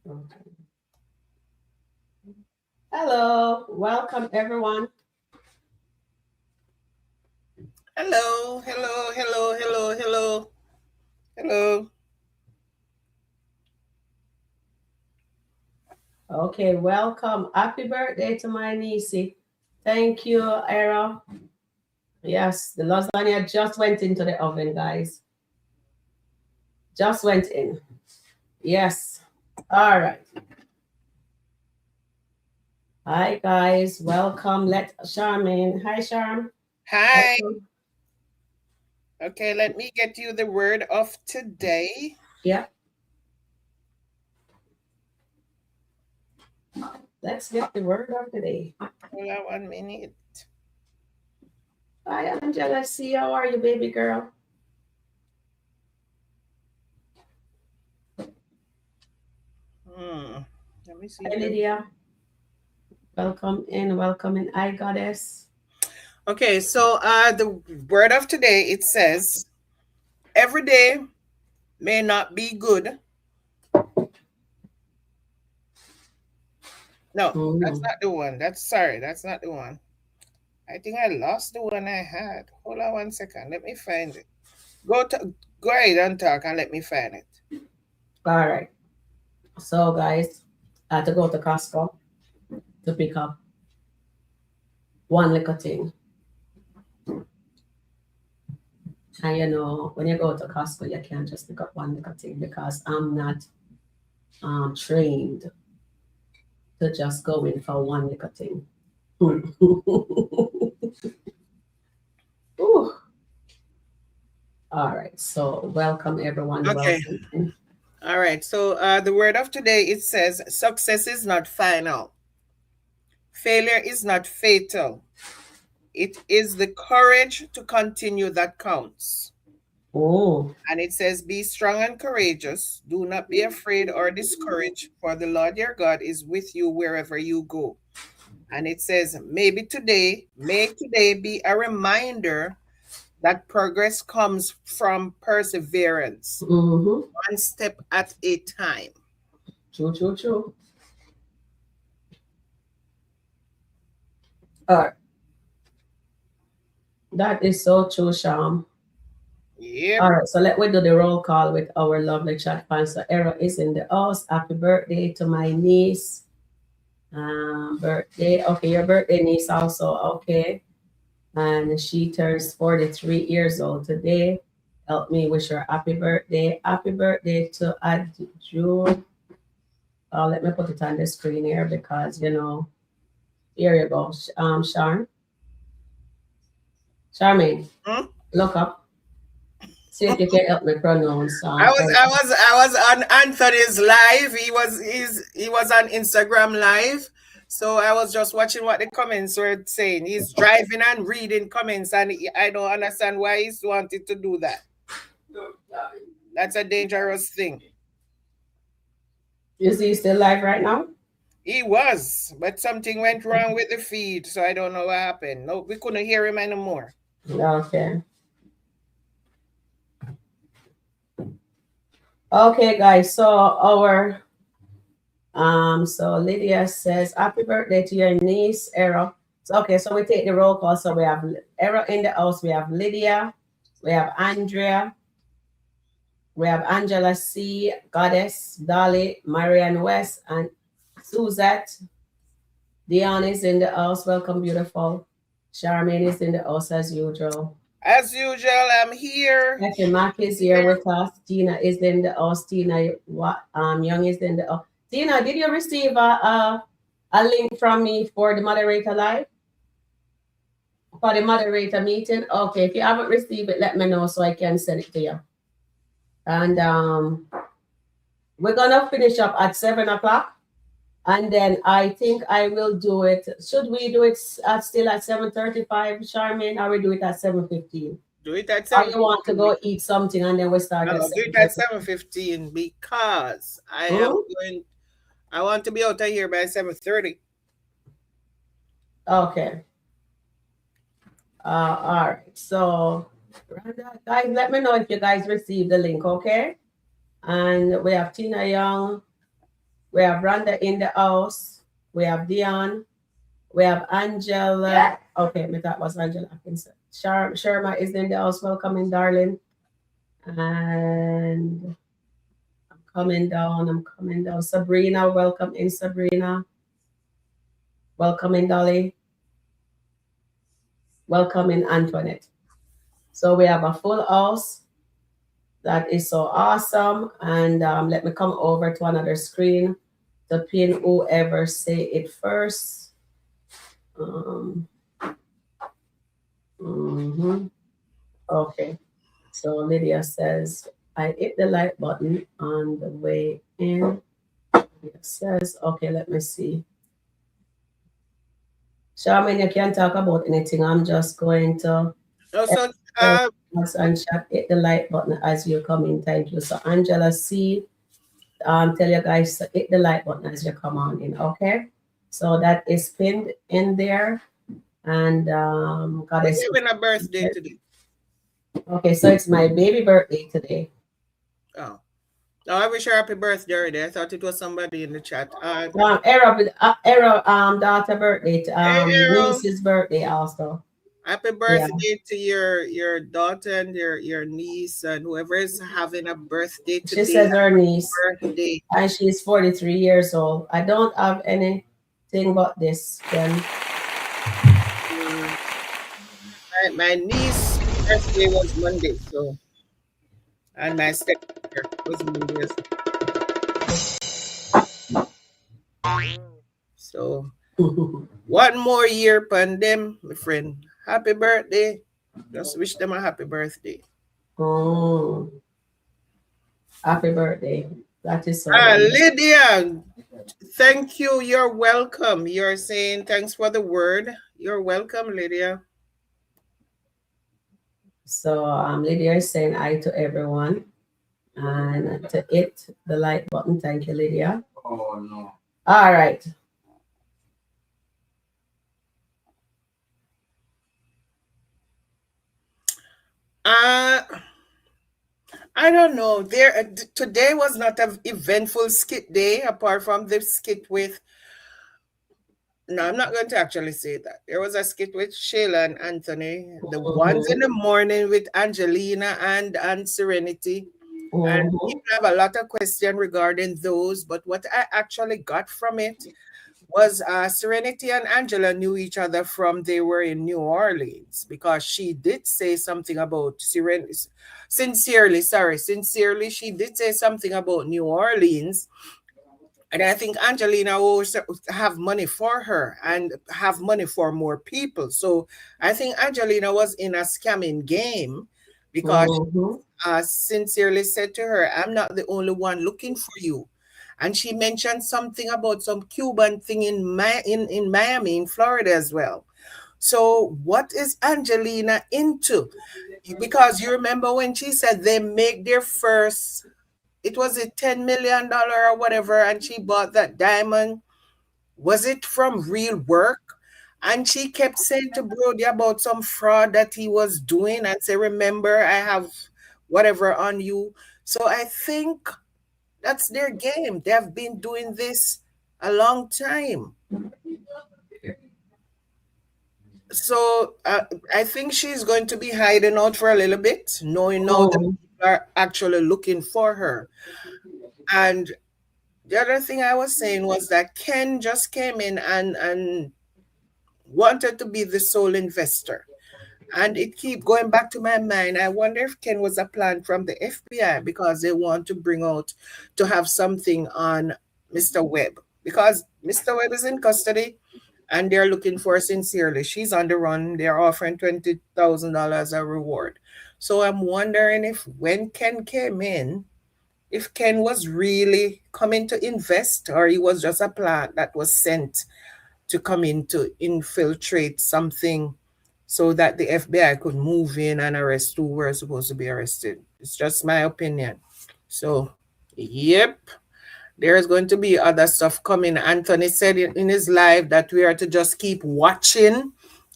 Okay. Hello, welcome everyone. Hello, hello, hello, hello, hello, hello. Okay, welcome. Happy birthday to my niece. Thank you, Era. Yes, the lasagna just went into the oven, guys. Just went in. Yes. All right. Hi, guys. Welcome. Let Charmaine. Hi, Charm. Hi. Welcome. Okay, let me get you the word of today. Yeah. Let's get the word of the day. Hold on 1 minute. Hi, Angela. See, how are you, baby girl? Let me see. Hi, Lydia. Welcome in. Welcome in. Hi, goddess. Okay, so the word of today, it says, every day may not be good. No, that's not the one. That's not the one. I think I lost the one I had. Hold on 1 second. Let me find it. Go ahead and talk and let me find it. All right. So, guys, I had to go to Costco to pick up one little thing. And you know, when you go to Costco, you can't just pick up one little thing because I'm not trained to just go in for one little thing. Ooh. All right. So, welcome everyone. Okay. Welcome. All right. So the word of today, it says success is not final. Failure is not fatal. It is the courage to continue that counts. Oh. And it says, be strong and courageous. Do not be afraid or discouraged, for the Lord your God is with you wherever you go. And it says, may today be a reminder that progress comes from perseverance, one step at a time. True, true, true. All right. That is so true, Sham. Yep. All right, so let we do the roll call with our lovely chat fans. So Era is in the house. Happy birthday to my niece. Birthday. Okay, your birthday niece also. Okay. And she turns 43 years old today. Help me wish her happy birthday. Happy birthday to Adju. Let me put it on the screen here because, you know, here you go. Sharon. Charmaine, look up. See if you can help me pronounce. I was on Anthony's live. He was on Instagram live. So I was just watching what the comments were saying. He's driving and reading comments, and I don't understand why he's wanted to do that. That's a dangerous thing. Is he still live right now? He was, but something went wrong with the feed, so I don't know what happened. No, we couldn't hear him anymore. Okay. Okay, guys. So our so Lydia says, happy birthday to your niece, Era. So okay, so we take the roll call. So we have Era in the house, we have Lydia, we have Andrea, we have Angela C, Goddess, Dolly, Marianne West, and Suzette. Dion is in the house. Welcome, beautiful. Charmaine is in the house as usual. As usual, I'm here. Effie Mack is here with us. Tina is in the house. Tina Young is in the house. Tina, did you receive a link from me for the moderator live? For the moderator meeting? Okay, if you haven't received it, let me know so I can send it to you. And we're gonna finish up at 7 o'clock. And then I think I will do it. Should we do it still at 7:35, Charmaine, or we do it at 7:15? Do it at 7:15. Or you want to go eat something and then we start at 7:15? Do it at 7:15 because I want to be out of here by 7:30. Okay. All right. So, guys, let me know if you guys received the link, okay? And we have Tina Young, We have Rhonda in the house. We have Dion. We have Angela. Okay, me that was Angela. I think so. Sharma is in the house. Welcome, darling. And I'm coming down. I'm coming down. Sabrina, welcome in, Sabrina. Welcome in, Dolly. Welcome in, Antoinette. So we have a full house. That is so awesome. And let me come over to another screen to pin whoever say it first. Um, mhm. Okay. So Lydia says, I hit the like button on the way in. It says, okay, let me see. Charmaine, you can talk about anything. I'm just going to Also, and chat, hit the like button as you come in. Thank you. So Angela C, tell you guys to hit the like button as you come on in. Okay. So that is pinned in there. And we're having a birthday today. Okay, so it's my baby birthday today. Oh. No, I wish her happy birthday already. I thought it was somebody in the chat. Daughter birthday, Hey, Errol. niece's birthday also. Happy Yeah. birthday to your daughter and your niece and whoever is having a birthday She today. says her niece, Birthday. and she's 43 years old. I don't have anything but this. Then My niece's birthday was Monday, so and my stepmother was Monday as well. So one more year upon them, my friend. Happy birthday. Just wish them a happy birthday. oh, happy birthday! That is so wonderful. Lydia, thank you. You're welcome. You're saying thanks for the word. You're welcome, Lydia. So Lydia is saying hi to everyone, and to hit the like button. Thank you, Lydia. Oh no. All right. I don't know. Today was not an eventful skit day, apart from the skit with. No, I'm not going to actually say that. There was a skit with Shayla and Anthony. The ones in the morning with Angelina and Serenity. And people have a lot of questions regarding those. But what I actually got from it was Serenity and Angela knew each other from they were in New Orleans, because she did say something about sincerely, she did say something about New Orleans. And I think Angelina will have money for her and have money for more people. So I think Angelina was in a scamming game, because sincerely said to her, I'm not the only one looking for you. And she mentioned something about some Cuban thing in Miami, in Florida as well. So what is Angelina into? Because you remember when she said they make their first, it was a $10 million or whatever, and she bought that diamond. Was it from real work? And she kept saying to Brody about some fraud that he was doing and say, remember, I have whatever on you. So I think that's their game. They have been doing this a long time. So I think she's going to be hiding out for a little bit, knowing now that people are actually looking for her. And the other thing I was saying was that Ken just came in and wanted to be the sole investor. And it keep going back to my mind. I wonder if Ken was a plan from the FBI, because they want to bring out to have something on Mr. Webb, because Mr. Webb is in custody and they're looking for sincerely. She's on the run. They're offering $20,000 a reward. So I'm wondering if when Ken came in, if Ken was really coming to invest, or he was just a plant that was sent to come in to infiltrate something so that the FBI could move in and arrest who were supposed to be arrested. It's just my opinion. So, yep, there's going to be other stuff coming. Anthony said in his live that we are to just keep watching.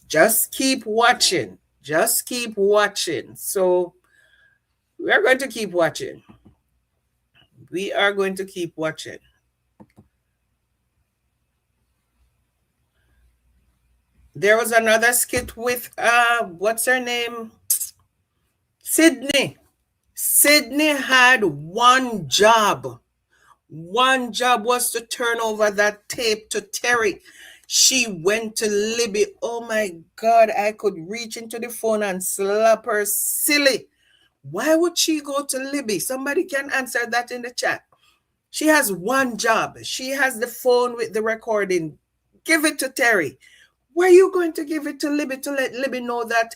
Just keep watching. Just keep watching. So, we're going to keep watching. We are going to keep watching. There was another skit with what's her name? Sydney. Sydney had one job. One job was to turn over that tape to Terry. She went to Libby. Oh my God, I could reach into the phone and slap her silly. Why would she go to Libby? Somebody can answer that in the chat. She has one job. She has the phone with the recording. Give it to Terry. Why are you going to give it to Libby to let Libby know that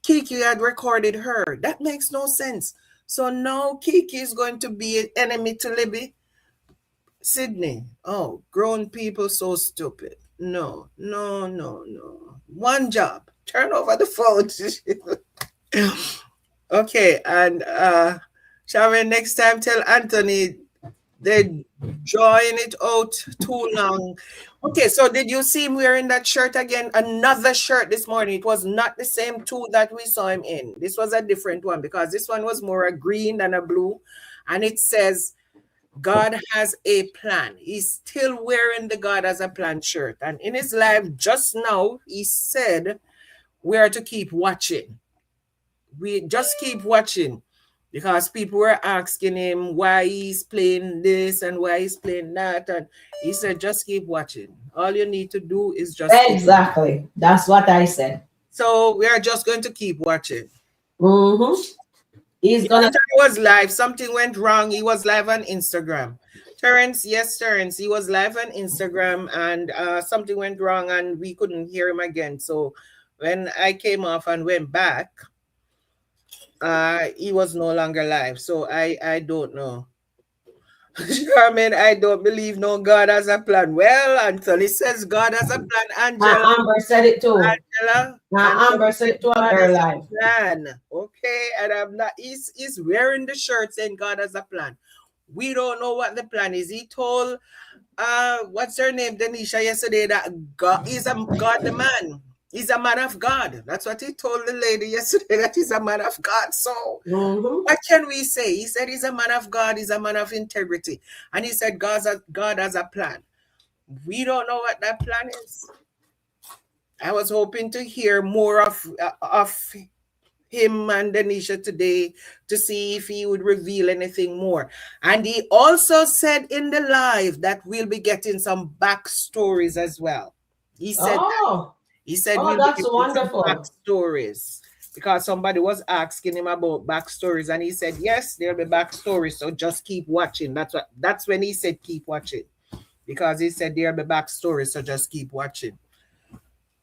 Kiki had recorded her? That makes no sense. So now Kiki is going to be an enemy to Libby. Sydney, oh, grown people so stupid. No, no, no, no. One job. Turn over the phone. Okay, and Sharon, next time tell Anthony they're drawing it out too long. Okay, so did you see him wearing that shirt again? Another shirt this morning. It was not the same two that we saw him in. This was a different one because this one was more a green than a blue. And it says, God has a plan. He's still wearing the God has a plan shirt. And in his life just now, he said, we are to keep watching. We just keep watching because people were asking him why he's playing this and why he's playing that. And he said, just keep watching. All you need to do is just Exactly. That's what I said. So we are just going to keep watching. Mm-hmm. He's gonna. He was live. Something went wrong. He was live on Instagram. Terrence, yes, Terrence. He was live on Instagram and something went wrong and we couldn't hear him again. So when I came off and went back, he was no longer live. So I don't know. Charmin, I don't believe no God has a plan. Well, Anthony says God has a plan. Amber said it too. Angela, Amber said it to God her has life. a plan. Okay, and I'm not. He's wearing the shirt saying God has a plan. We don't know what the plan is. He told what's her name, Denisha, yesterday that God is a God the man. He's a man of God. That's what he told the lady yesterday, that he's a man of God. So what can we say? He said he's a man of God, he's a man of integrity. And he said God has a plan. We don't know what that plan is. I was hoping to hear more of him and Denisha today to see if he would reveal anything more. And he also said in the live that we'll be getting some backstories as well. He said that. He said we'll that's be getting wonderful. some backstories because somebody was asking him about backstories and he said, yes, there'll be backstories. So just keep watching. That's when he said keep watching because he said there'll be backstories. So just keep watching.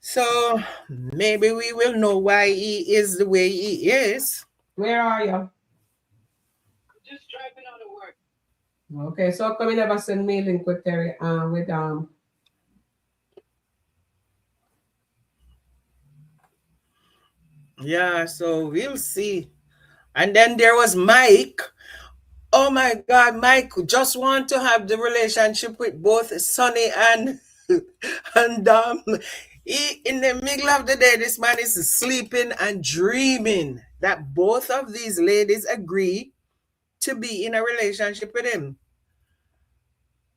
So maybe we will know why he is the way he is. Where are you? Just driving out of work. Okay, so come in never send me link with Terry with Yeah, so we'll see. And then there was Mike. Oh my God, Mike just want to have the relationship with both Sonny and and in the middle of the day, this man is sleeping and dreaming that both of these ladies agree to be in a relationship with him.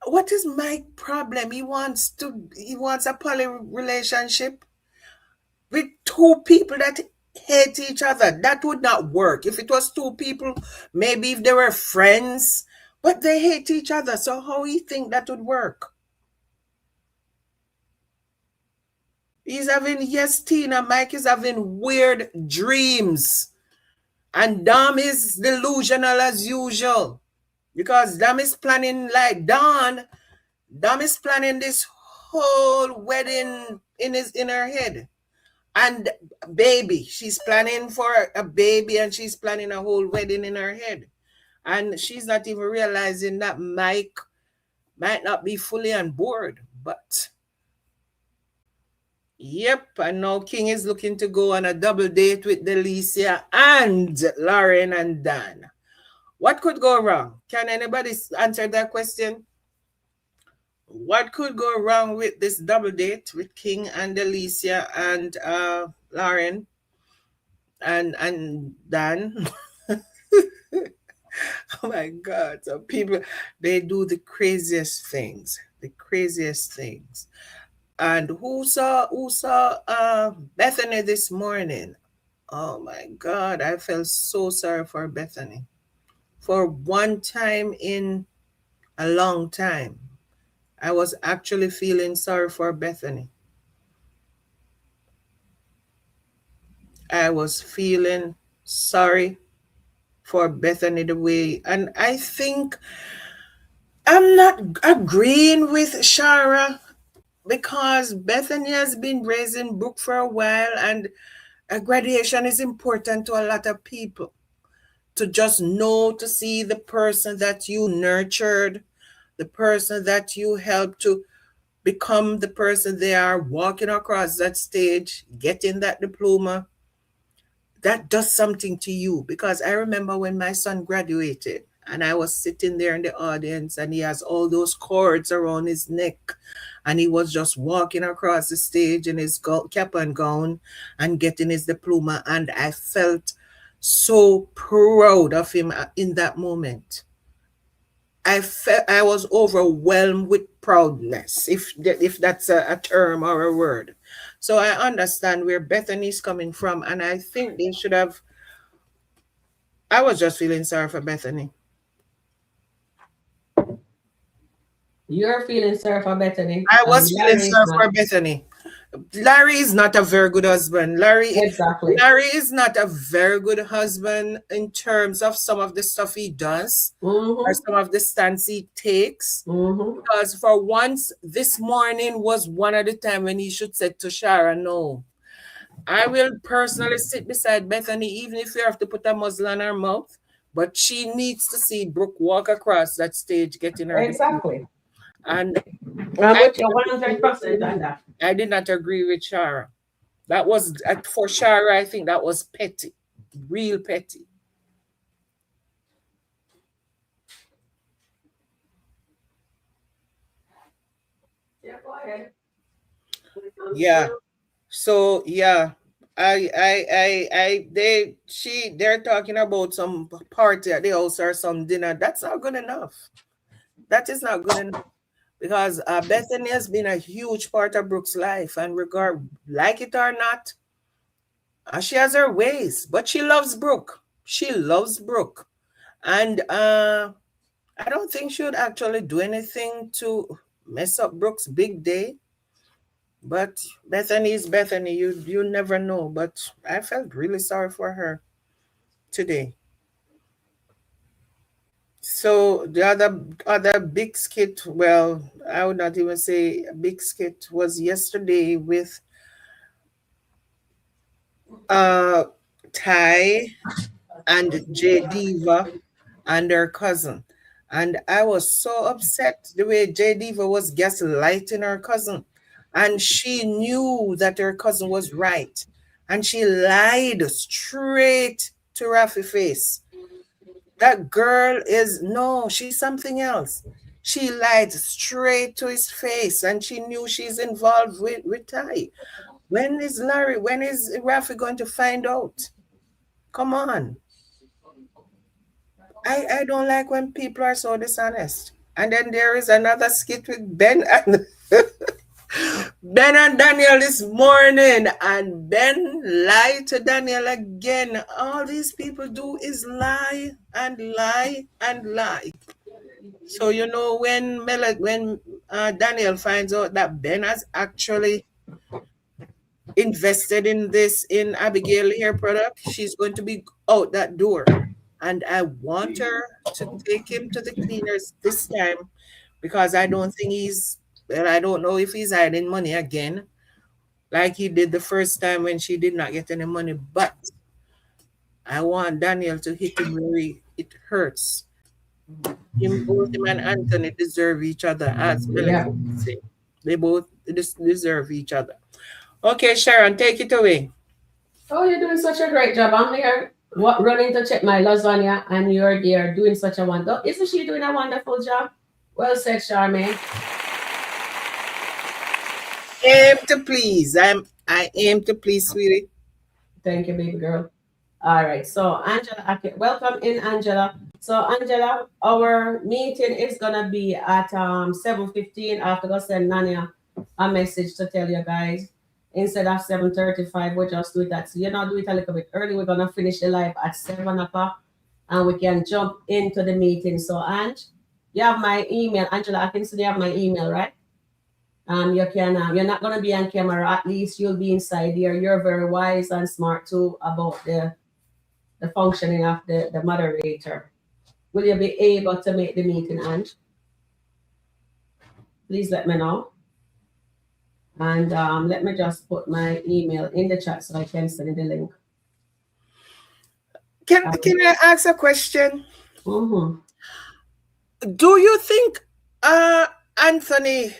What is Mike's problem? He wants a poly relationship with two people that hate each other. That would not work. If it was two people, maybe if they were friends, but they hate each other. So how do you think that would work? He's having, yes, Tina, Mike is having weird dreams. And Dom is delusional as usual. Because Dom is planning like Dom is planning this whole wedding in her head. And baby, she's planning for a baby and she's planning a whole wedding in her head. And she's not even realizing that Mike might not be fully on board. But yep, and now King is looking to go on a double date with Delicia and Lauren and Dan. What could go wrong? Can anybody answer that question? What could go wrong with this double date with King and Delicia and Lauren and Dan? Oh my God. So people, they do the craziest things. And who saw Bethany this morning? Oh my God, I felt so sorry for Bethany. For one time in a long time, I was actually feeling sorry for Bethany. I was feeling sorry for Bethany the way, and I think I'm not agreeing with Shara because Bethany has been raising Brooke for a while, and a graduation is important to a lot of people. To just know, to see the person that you nurtured, the person that you helped to become the person they are, walking across that stage, getting that diploma, that does something to you. Because I remember when my son graduated and I was sitting there in the audience and he has all those cords around his neck and he was just walking across the stage in his cap and gown and getting his diploma, and I felt so proud of him in that moment. I felt I was overwhelmed with proudness, if that's a term or a word. So I understand where Bethany's coming from, and I think they should have. I was just feeling sorry for Bethany. You're feeling sorry for Bethany, I and was feeling Larry is sorry not. for Bethany. Larry is not a very good husband. Exactly. Larry is not a very good husband in terms of some of the stuff he does or Mm-hmm. some of the stance he takes. Mm-hmm. Because for once, this morning was one of the time when he should say to Sharon, no, I will personally sit beside Bethany, even if you have to put a muzzle on her mouth. But she needs to see Brooke walk across that stage getting her diploma. Exactly. And I'm I with you 100% on that. I did not agree with Shara. That was for Shara. I think that was petty, real petty. Yeah, go ahead. Yeah. So yeah, they're talking about some party at the house or some dinner. That's not good enough. That is not good enough because Bethany has been a huge part of Brooke's life, and regard like it or not, she has her ways, but she loves Brooke. She loves Brooke, and I don't think she would actually do anything to mess up Brooke's big day. But Bethany is Bethany. You never know. But I felt really sorry for her today. So the other big skit, well, I would not even say a big skit, was yesterday with uh Ty and J Diva and her cousin. And I was so upset the way J Diva was gaslighting her cousin. And she knew that her cousin was right. And she lied straight to Rafi face. That girl is, no, she's something else. She lied straight to his face and she knew she's involved with Ty. When is Rafi going to find out? Come on. I don't like when people are so dishonest. And then there is another skit with Ben and Ben and Daniel this morning, and Ben lied to Daniel again. All these people do is lie and lie and lie. So you know when Daniel finds out that Ben has actually invested in this in Abigail hair product, she's going to be out that door. And I want her to take him to the cleaners this time because I don't think I don't know if he's hiding money again, like he did the first time when she did not get any money. But I want Daniel to hit him where it hurts. Both him and Anthony deserve each other, as Melody Yeah. say. They both deserve each other. Okay, Sharon, take it away. Oh, you're doing such a great job. I'm here running to check my lasagna, and you're there doing such a wonder. Isn't she doing a wonderful job? Well said, Charmaine. Aim to please. I aim to please, sweetie. Thank you, baby girl. All right. So, Angela, okay, welcome in, Angela. So, Angela, our meeting is gonna be at 7:15 after go send Nanya. a message to tell you guys. Instead of 7:35, we just do it at, do it a little bit early. We're gonna finish the live at 7 o'clock, and we can jump into the meeting. So, Ange, you have my email, Angela. I can see you have my email, right? You can. You're not gonna be on camera. At least you'll be inside here. You're very wise and smart too about the functioning of the moderator. Will you be able to make the meeting, Ange? Please let me know. And let me just put my email in the chat so I can send the link. Can I ask a question? Mm-hmm. Do you think Anthony,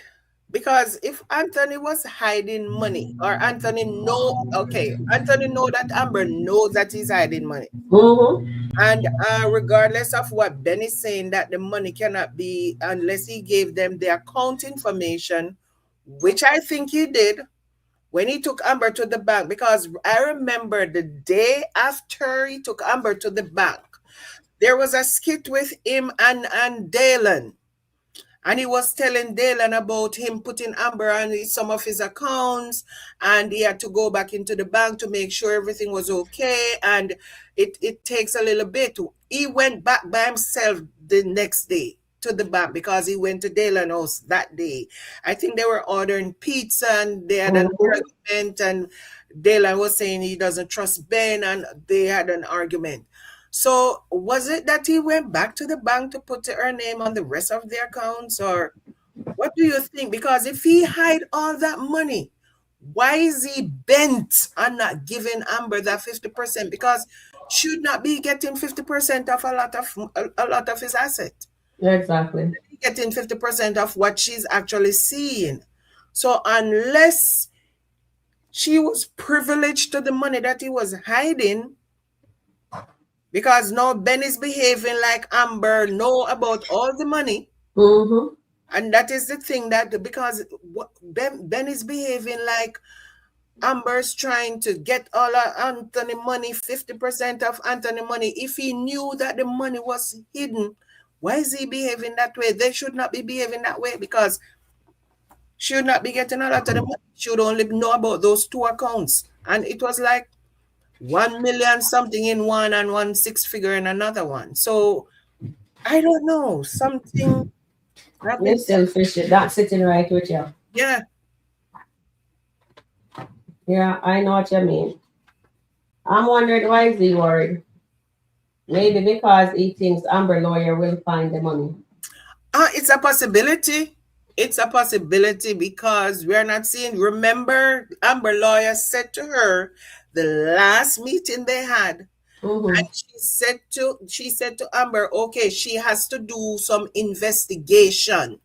because if Anthony was hiding money, or Anthony know that Amber knows that he's hiding money. Mm-hmm. And regardless of what Ben is saying, that the money cannot be unless he gave them the account information, which I think he did when he took Amber to the bank. Because I remember the day after he took Amber to the bank, there was a skit with him and Dalen. And he was telling Dalen about him putting Amber on some of his accounts, and he had to go back into the bank to make sure everything was okay. And it takes a little bit. He went back by himself the next day to the bank because he went to Dalen's house that day. I think they were ordering pizza and they had an argument, and Dalen was saying he doesn't trust Ben, and they had an argument. So was it that he went back to the bank to put her name on the rest of the accounts, or what do you think? Because if he hide all that money, why is he bent on not giving Amber that 50%? Because should not be getting 50% of a lot of his asset. Exactly. Getting 50% of what she's actually seeing. So unless she was privileged to the money that he was hiding, because now Ben is behaving like Amber know about all the money. Mm-hmm. And that is the thing, that because Ben is behaving like Amber's trying to get all of Anthony money, 50% of Anthony money. If he knew that the money was hidden, why is he behaving that way? They should not be behaving that way, because she should not be getting a lot of the money. She would only know about those two accounts. And it was like 1 million something in one and 1 6-figure in another one. So I don't know, something. You're still fishy. That's sitting right with you. Yeah. Yeah, I know what you mean. I'm wondering, why is he worried? Maybe because he thinks Amber lawyer will find the money. It's a possibility. It's a possibility because we're not seeing. Remember, Amber lawyer said to her the last meeting they had, and she said to Amber, okay, she has to do some investigation.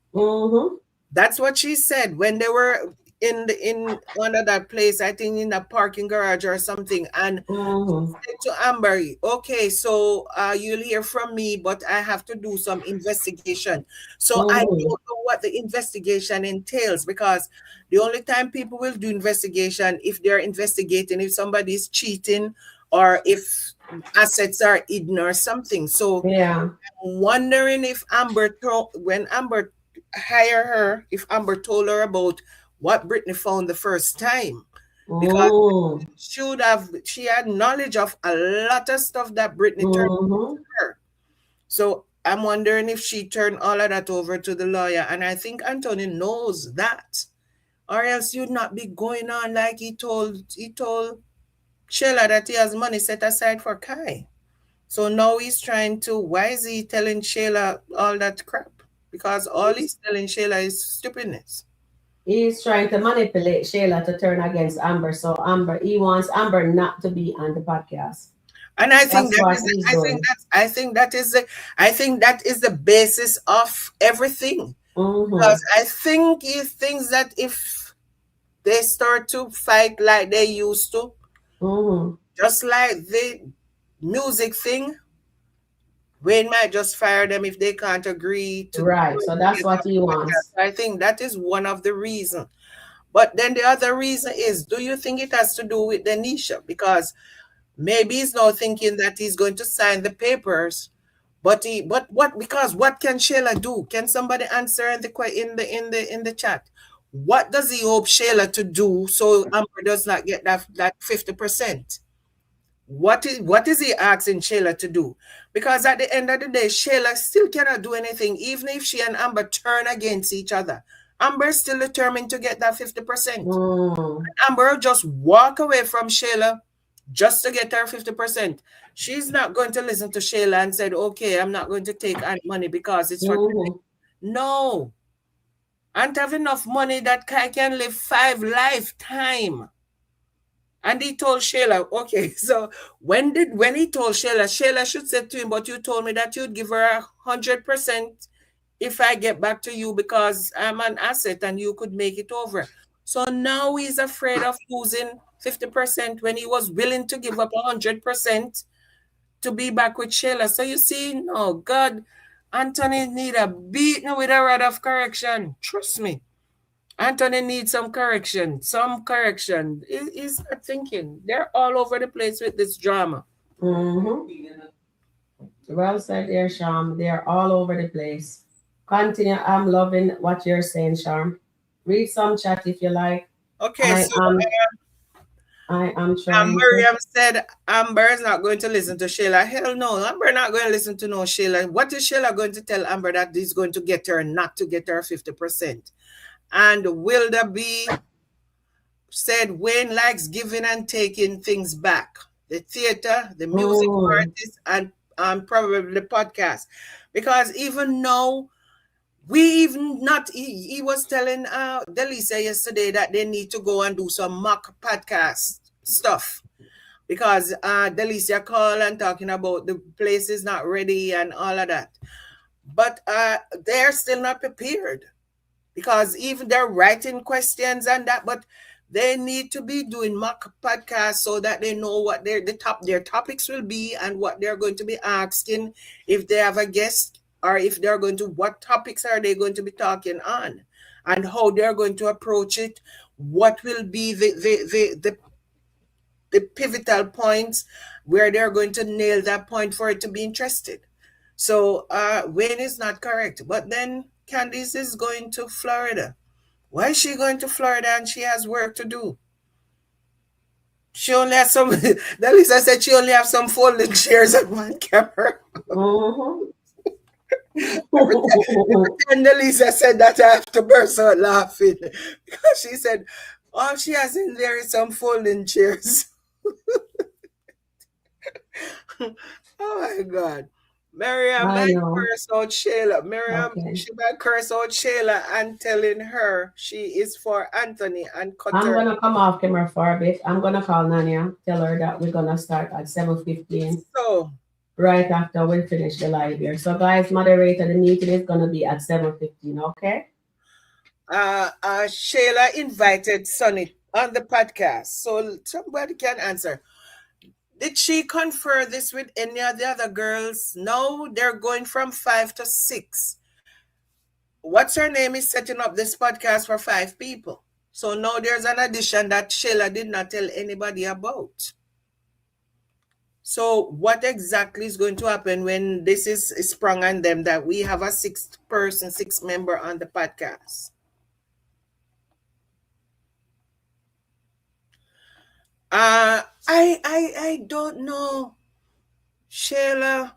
That's what she said when they were in one of that place, I think in a parking garage or something. And said to Amber, okay, so you'll hear from me, but I have to do some investigation. So I don't know what the investigation entails, because the only time people will do investigation if they're investigating if somebody's cheating or if assets are hidden or something. So yeah, I'm wondering if when Amber hired her, if Amber told her about what Brittany found the first time. Because she had knowledge of a lot of stuff that Brittany turned over to her. So I'm wondering if she turned all of that over to the lawyer. And I think Anthony knows that. Or else you'd not be going on like he told Shayla that he has money set aside for Kai. So now he's trying to, why is he telling Shayla all that crap? Because all he's telling Shayla is stupidness. He's trying to manipulate Shayla to turn against Amber. So he wants Amber not to be on the podcast. And I think that is the basis of everything. Because I think he thinks that if they start to fight like they used to, just like the music thing, Wayne might just fire them if they can't agree to. Right, so that's what he wants. I think that is one of the reasons. But then the other reason is, do you think it has to do with Denisha? Because maybe he's now thinking that he's going to sign the papers, but what? Because what can Shayla do? Can somebody answer in the chat? What does he hope Shayla to do so Amber does not get that 50%? What is he asking Shayla to do? Because at the end of the day, Shayla still cannot do anything, even if she and Amber turn against each other. Amber is still determined to get that 50%. Amber just walk away from Shayla just to get her 50%. She's not going to listen to Shayla and said, okay, I'm not going to take any money because it's for no. I don't have enough money that I can live 5 lifetime. And he told Shayla, okay, so when he told Shayla, Shayla should say to him, but you told me that you'd give her 100% if I get back to you because I'm an asset and you could make it over. So now he's afraid of losing 50% when he was willing to give up 100% to be back with Shayla. So you see, no, God, Anthony need a beating with a rod of correction. Trust me. Anthony needs some correction. Some correction. He's not thinking. They're all over the place with this drama. Well said there, Sham. They're all over the place. Continue. I'm loving what you're saying, Sham. Read some chat if you like. Okay, I so am trying Miriam said Amber is not going to listen to Shayla. Hell no, Amber not going to listen to no Shayla. What is Shayla going to tell Amber that he's going to get her not to get her 50%? And Wilda B said Wayne likes giving and taking things back. The theater, the music artist, and probably the podcast. Because even now, we even not, he was telling Delicia yesterday that they need to go and do some mock podcast stuff. Because Delicia called and talking about the place is not ready and all of that. But they're still not prepared. Because even they're writing questions and that, but they need to be doing mock podcasts so that they know what their topics will be and what they're going to be asking if they have a guest, or if they're going to, what topics are they going to be talking on, and how they're going to approach it, what will be the pivotal points where they're going to nail that point for it to be interested. So Wayne is not correct, but then Candice is going to Florida. Why is she going to Florida and she has work to do? She only has some, Lisa said she only has some folding chairs and one camera. And Lisa said that I have to burst out laughing because she said all she has in there is some folding chairs. Oh my God. Miriam might curse out Shayla. She might curse out Shayla and telling her she is for Anthony and cut I'm her. gonna come off camera for a bit. I'm gonna call Nanya, tell her that we're gonna start at 7:15. So right after we finish the live here. So guys, moderator, the meeting is gonna be at 7:15, okay? Shayla invited Sonny on the podcast. So somebody can answer. Did she confer this with any of the other girls? No, they're going from 5 to 6. What's her name is setting up this podcast for 5 people. So now there's an addition that Shayla did not tell anybody about. So what exactly is going to happen when this is sprung on them that we have a 6th person, 6th member on the podcast? I don't know. Shayla,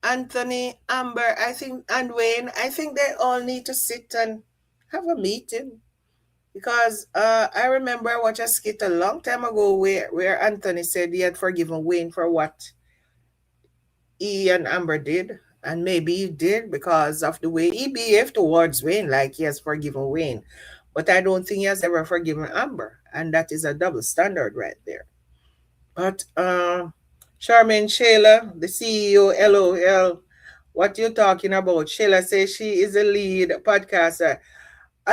Anthony, Amber, I think, and Wayne, I think they all need to sit and have a meeting. Because I remember I watched a skit a long time ago where Anthony said he had forgiven Wayne for what he and Amber did. And maybe he did because of the way he behaved towards Wayne, like he has forgiven Wayne. But I don't think he has ever forgiven Amber. And that is a double standard right there. But Charmaine Shayla, the CEO, LOL, what you talking about? Shayla says she is a lead podcaster.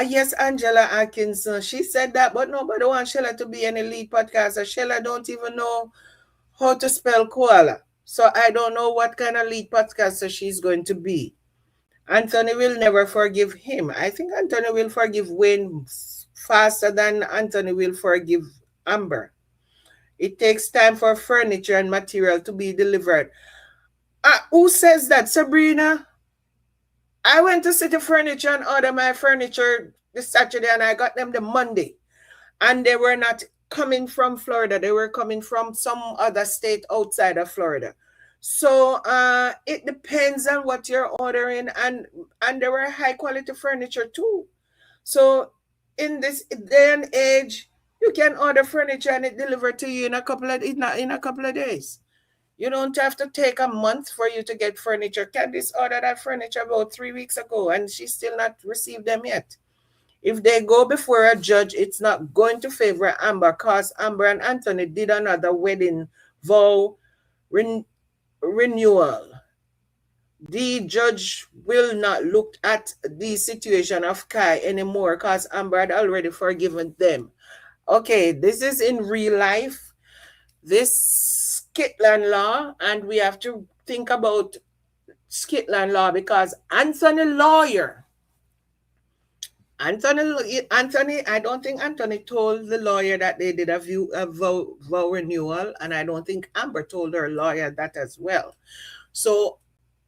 Yes, Angela Atkinson, she said that, but nobody wants Shayla to be any lead podcaster. Shayla don't even know how to spell koala. So I don't know what kind of lead podcaster she's going to be. Anthony will never forgive him. I think Anthony will forgive Wayne faster than Anthony will forgive Amber. It takes time for furniture and material to be delivered. Who says that, Sabrina? I went to City Furniture and order my furniture the Saturday and I got them the Monday. And they were not coming from Florida. They were coming from some other state outside of Florida. So it depends on what you're ordering, and there were high quality furniture too. So in this day and age, you can order furniture and it delivered to you in a couple of days. You don't have to take a month for you to get furniture. Candice ordered that furniture about 3 weeks ago and she still not received them yet. If they go before a judge, it's not going to favor Amber because Amber and Anthony did another wedding vow renewal. The judge will not look at the situation of Kai anymore because Amber had already forgiven them. Okay, this is in real life. This skitland law, and we have to think about skitland law because Anthony, I don't think Anthony told the lawyer that they did a vow renewal, and I don't think Amber told her lawyer that as well. So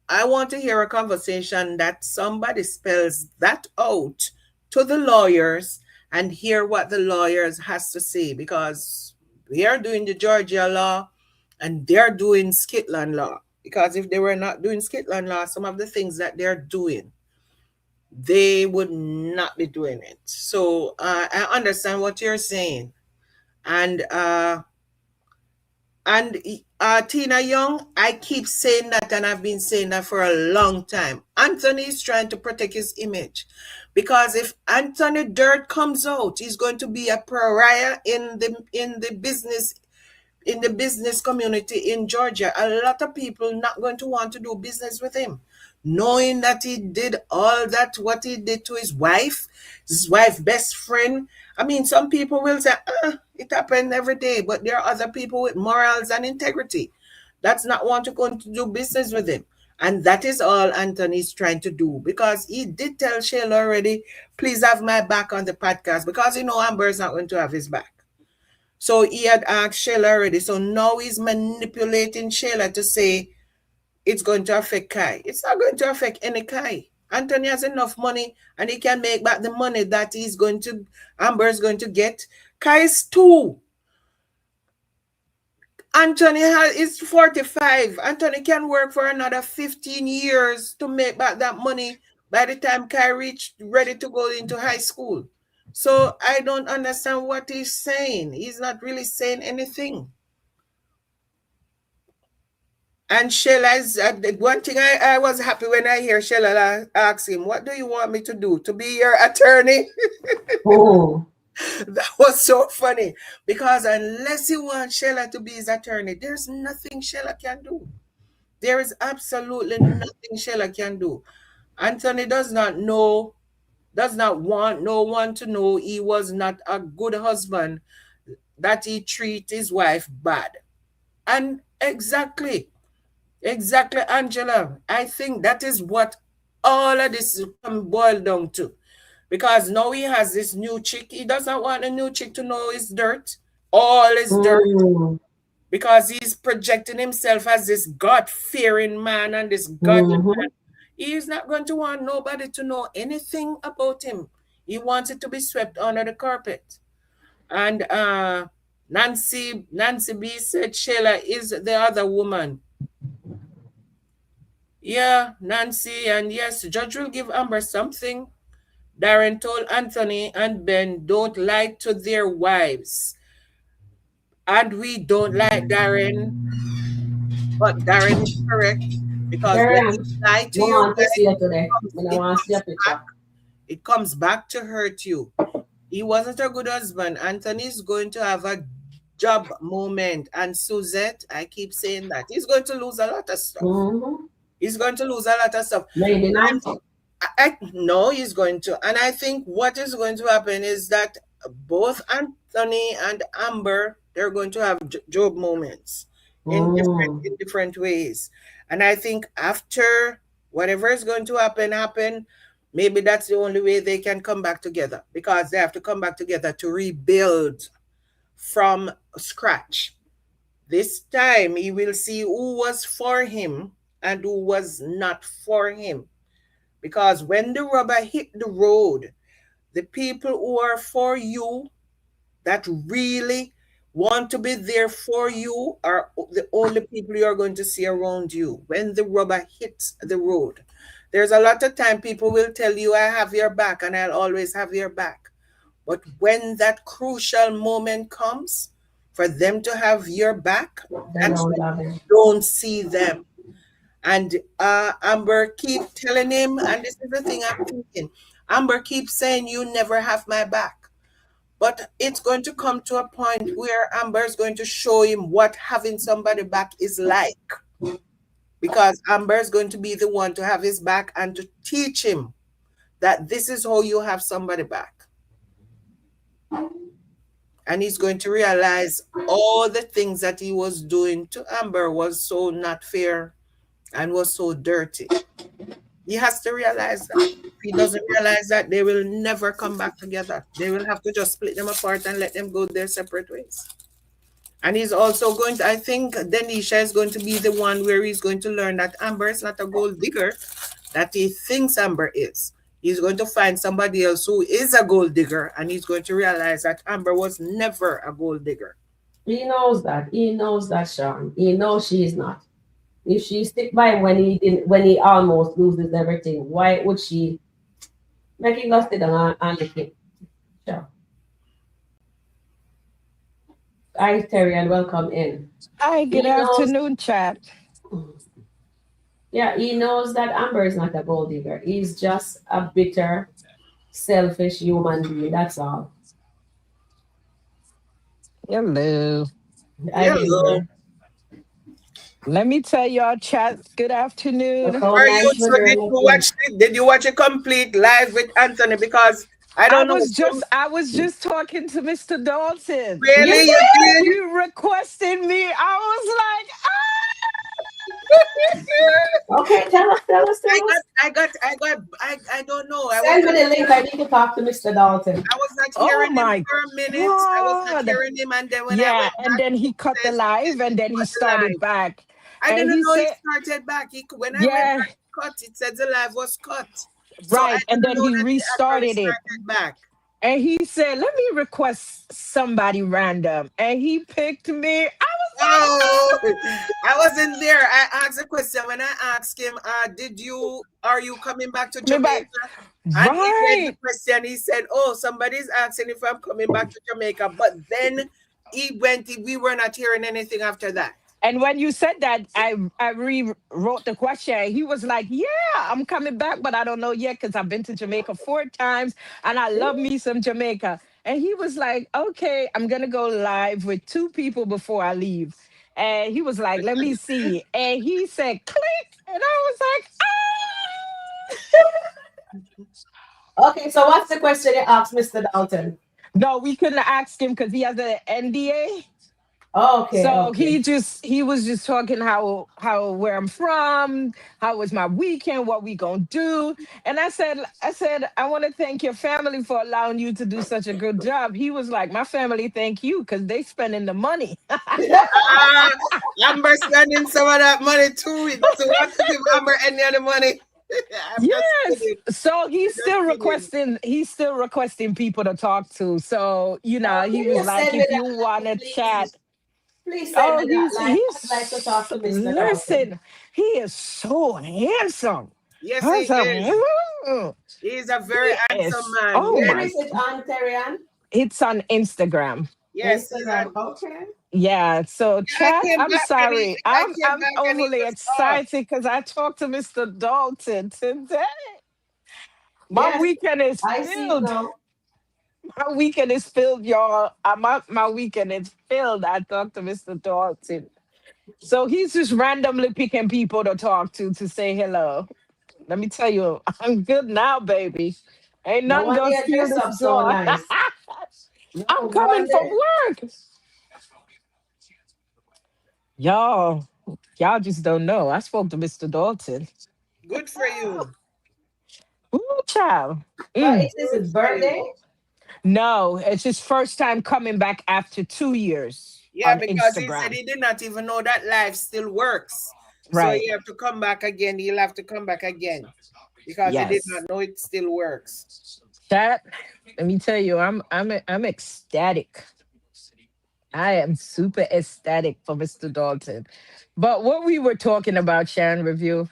I want to hear a conversation that somebody spells that out to the lawyers and hear what the lawyers has to say, because we are doing the Georgia law and they're doing skitland law. Because if they were not doing skitland law, some of the things that they're doing, they would not be doing it. So I understand what you're saying. And Tina Young, I keep saying that, and I've been saying that for a long time. Anthony is trying to protect his image, because if Anthony Dirt comes out, he's going to be a pariah in the business community in Georgia. A lot of people not going to want to do business with him, knowing that he did all that, what he did to his wife best friend. I mean, some people will say, it happened every day, but there are other people with morals and integrity that's not want to go to do business with him. And that is all Anthony's trying to do, because he did tell Shayla already, please have my back on the podcast, because Amber's not going to have his back. So he had asked Shayla already. So now he's manipulating Shayla to say it's going to affect Kai. It's not going to affect any Kai. Anthony has enough money and he can make back the money that Amber's going to get. Kai is 2. Anthony is 45. Anthony can work for another 15 years to make back that money by the time Kai ready to go into high school. So I don't understand what he's saying. He's not really saying anything. And Shayla is one thing I was happy when I hear Shayla ask him, what do you want me to do? To be your attorney? Oh. That was so funny, because unless he wants Shayla to be his attorney, there's nothing Shayla can do. There is absolutely nothing Shayla can do. Anthony does not want no one to know he was not a good husband, that he treat his wife bad. And exactly, Angela. I think that is what all of this come boil down to. Because now he has this new chick. He doesn't want a new chick to know his dirt. All his dirt. Because he's projecting himself as this God-fearing man and this godly man. He is not going to want nobody to know anything about him. He wants it to be swept under the carpet. And Nancy B said Shayla is the other woman. Yeah, Nancy, and yes, the judge will give Amber something. Darren told Anthony and Ben, don't lie to their wives. And we don't like Darren, but Darren is correct, because when you lie to your wife, it comes back to hurt you. He wasn't a good husband. Anthony's going to have a job moment. And Suzette, I keep saying that, he's going to lose a lot of stuff. He's going to lose a lot of stuff. Maybe not. No, he's going to. And I think what is going to happen is that both Anthony and Amber, they're going to have job moments in different ways. And I think after whatever is going to happen, maybe that's the only way they can come back together, because they have to come back together to rebuild from scratch. This time he will see who was for him and who was not for him. Because when the rubber hit the road, The people who are for you, that really want to be there for you, are the only people you are going to see around you when the rubber hits the road. There's a lot of time people will tell you, I have your back and I'll always have your back. But when that crucial moment comes for them to have your back, They that's don't when love you him. don't see them. And Amber keep telling him, and this is the thing I'm thinking. Amber keeps saying, you never have my back. But it's going to come to a point where Amber is going to show him what having somebody back is like. Because Amber is going to be the one to have his back and to teach him that this is how you have somebody back. And he's going to realize all the things that he was doing to Amber was so not fair and was so dirty. He has to realize that. If he doesn't realize that, they will never come back together. They will have to just split them apart and let them go their separate ways. And he's also going to, I think Denisha is going to be the one where he's going to learn that Amber is not a gold digger that he thinks Amber is. He's going to find somebody else who is a gold digger, and he's going to realize that Amber was never a gold digger. He knows that. He knows that, Sharon. He knows she is not. If she stick by him when he didn't, when he almost loses everything, why would she make him go sit down and lick it? Sure. Hi, Terry, and welcome in. Hi, good He knows, afternoon, chat. yeah, he knows that Amber is not a gold digger. He's just a bitter, selfish human being. That's all. Hello. I believe Hello. her. Let me tell y'all, chat, good Look afternoon. how Are you, nice so when you're did you looking. watch it? Did you watch a complete live with Anthony? Because I I don't know. was just I was just talking to Mr. Dalton. You Really, you see? did? He requested me. I was like, Okay, tell us, tell us, tell us. I don't know. I was Send me not the link. I hearing. need to talk to Mr. Dalton. I was not oh hearing him my for a minute. I was not God. hearing him, and then when I Yeah, went and back, then he he cut the says live and he then he cut the started live. back. I And didn't he know he said, started back. When I went yeah, back, cut. It said the live was cut, so I right. And didn't then know he that he actually restarted it. started back. And he said, let me request somebody random. And he picked me. I was like, Oh, I wasn't there. I asked a question when I asked him, are you coming back to coming back. Jamaica? And he read the Right. question. He said, oh, somebody's asking if I'm coming back to Jamaica. But then we were not hearing anything after that. And when you said that, I rewrote the question. He was like, yeah, I'm coming back, but I don't know yet because I've been to Jamaica 4 times and I love me some Jamaica. And he was like, okay, I'm going to go live with 2 people before I leave. And he was like, let me see. And he said, click. And I was like, Okay, so what's the question you asked Mr. Dalton? no, we couldn't ask him because he has an NDA. Okay, So okay. he was just talking how where I'm from, how was my weekend, what we gonna do. And I said, I want to thank your family for allowing you to do such a good job. He was like, my family thank you because they spending the money. Ah, Amber spending some of that money too. He doesn't want to give Amber any other money. I'm just Yes. kidding. So I'm just kidding. he's still requesting people to talk to. So, Oh, he can you was like, send me if you that want link, to chat. please? Please send me Oh, that line. I'd like to talk he's to Mr. Dalton. listen, he is so handsome. Yes, he Handsome. is. He's a very He handsome is. man. Oh Where my! is Yes. it on, Terrian? It's on Instagram. Yes, he's Instagram. on. Okay. Yeah. So I chat. came I'm back and he sorry. I I'm came I'm back and he overly was off. excited because I talked to Mr. Dalton today. My Yes, weekend is I see it filled. now. My weekend is filled, y'all. My weekend is filled. I talked to Mr. Dalton. So he's just randomly picking people to talk to say hello. Let me tell you, I'm good now, baby. Ain't No nothing wonder gonna you steal dress this up so joy. nice. No I'm coming from wonder. work. Y'all, y'all just don't know. I spoke to Mr. Dalton. Good for you. Ooh, child. But Mm. is this Good his for you. birthday? No, it's his first time coming back after 2 years Yeah, on because he said Instagram. he did not even know that life still works. So Right. he have to come back again. He'll have to come back again because he did Yes. not know it still works. Chat. Let me tell you, I'm ecstatic. I am super ecstatic for Mr. Dalton. But what we were talking about, Sharon Review.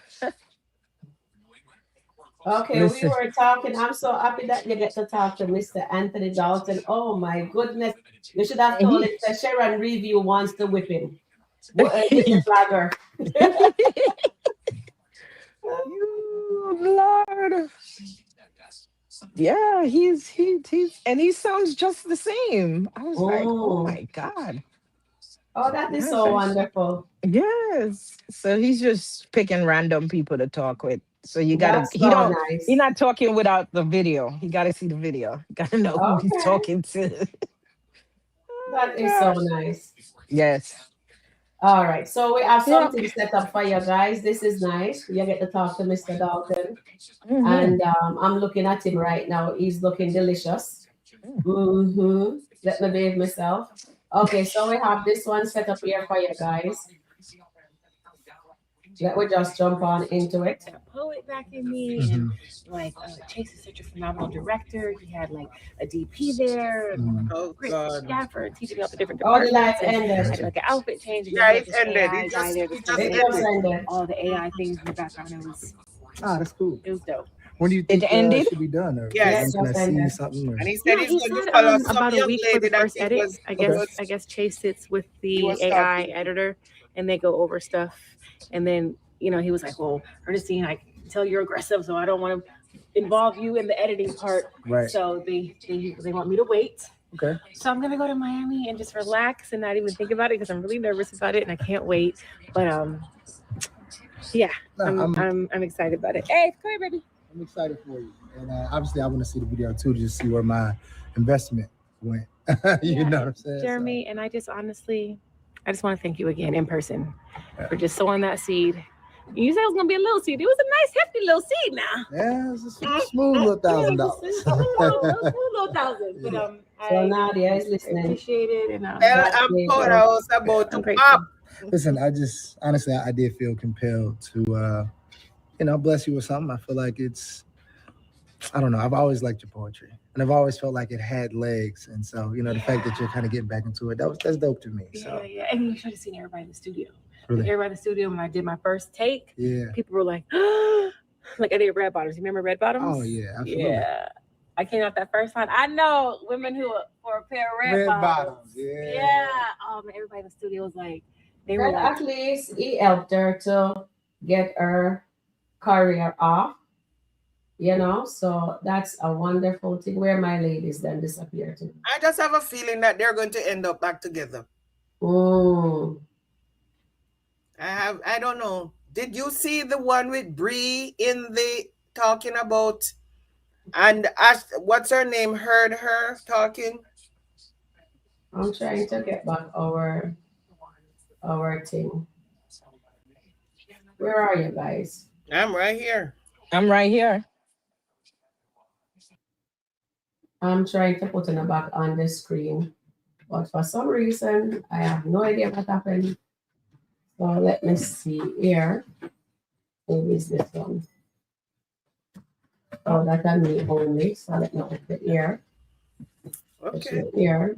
Okay, we Listen, were talking. I'm so happy that you get to talk to Mr. Anthony Dalton. Oh my goodness. You should have told he, him that Sharon Review wants to whip him. Whip the flagger. you Lord. Yeah, he's and he sounds just the same. I was like, oh Oh, my God. oh, that is so Okay. wonderful. Yes. So he's just picking random people to talk with. So you gotta That's so he's nice. not talking without the video. You gotta see the video. You gotta know who he's Okay, talking to. Oh that is so God. nice. Yes. All right, so we have Yep. something set up for you guys. This is nice. You get to talk to Mr. Dalton, Hmm. and I'm looking at him right now. He's looking delicious. Let me behave myself. Okay, so we have this one set up here for you guys. Let me just jump on into it. That poet back in me, and like Chase is such a phenomenal director. He had like a DP there. Oh Great God. staff for teaching me all the different Oh, the life departments, and I ended. had like an outfit change, and then Yeah, he had it this ended. AI guy there just It kind just of It like just ended. put ended. all the AI things in the background. Ah, that's cool. It was dope. When do you It think ended. should be done? Or Yeah, Yes. it when can I just see ended. something? Or? And he said Yeah, he's he going to said follow some about a young week for lady the that first edit. Okay. I guess Chase sits with he the was AI talking. editor, and they go over stuff. And then he was like, "Well, Ernestine, I can tell you're aggressive, so I don't want to involve you in the editing part." Right. So they want me to wait. Okay. So I'm gonna go to Miami and just relax and not even think about it because I'm really nervous about it and I can't wait. But yeah, No, I'm excited about it. Hey, come here, baby. I'm excited for you, and obviously I want to see the video too to just see where my investment went. You know what I'm saying, Jeremy? And I just want to thank you again in person for just sowing that seed. You said it was gonna be a little seed. It was a nice, hefty little seed now. Yeah, it's a smooth little $1,000. Little thousand. But So I Nadia is listening. appreciate it, and Well, That's I'm great, told yeah. I was about I'm to grateful. pop. Listen, I just honestly I did feel compelled to bless you with something. I feel like I don't know. I've always liked your poetry, and I've always felt like it had legs. And so, the fact that you're kind of getting back into it, that's dope to me. So, Yeah. And you should have seen everybody in the studio. really, Everybody in the studio when I did my first take, yeah. people were like, like I did Red Bottoms. You remember Red Bottoms? Oh yeah, absolutely. Yeah. I came out that first time. I know women who are for a pair of red bottoms. Yeah. Oh man, everybody in the studio was like, they were Well, like, at least he helped her to get her career off, so that's a wonderful thing. Where my ladies then disappear to. I just have a feeling that they're going to end up back together. Mm. I don't know. Did you see the one with Bree in the talking about and Ash, what's her name? Heard her talking? I'm trying to get back our thing. Where are you guys? I'm right here. I'm right here. I'm trying to put it back on the screen, but for some reason I have no idea what happened. So let me see here. Maybe it's this one. Oh, that's on me only. So let me put it here. Okay. Here.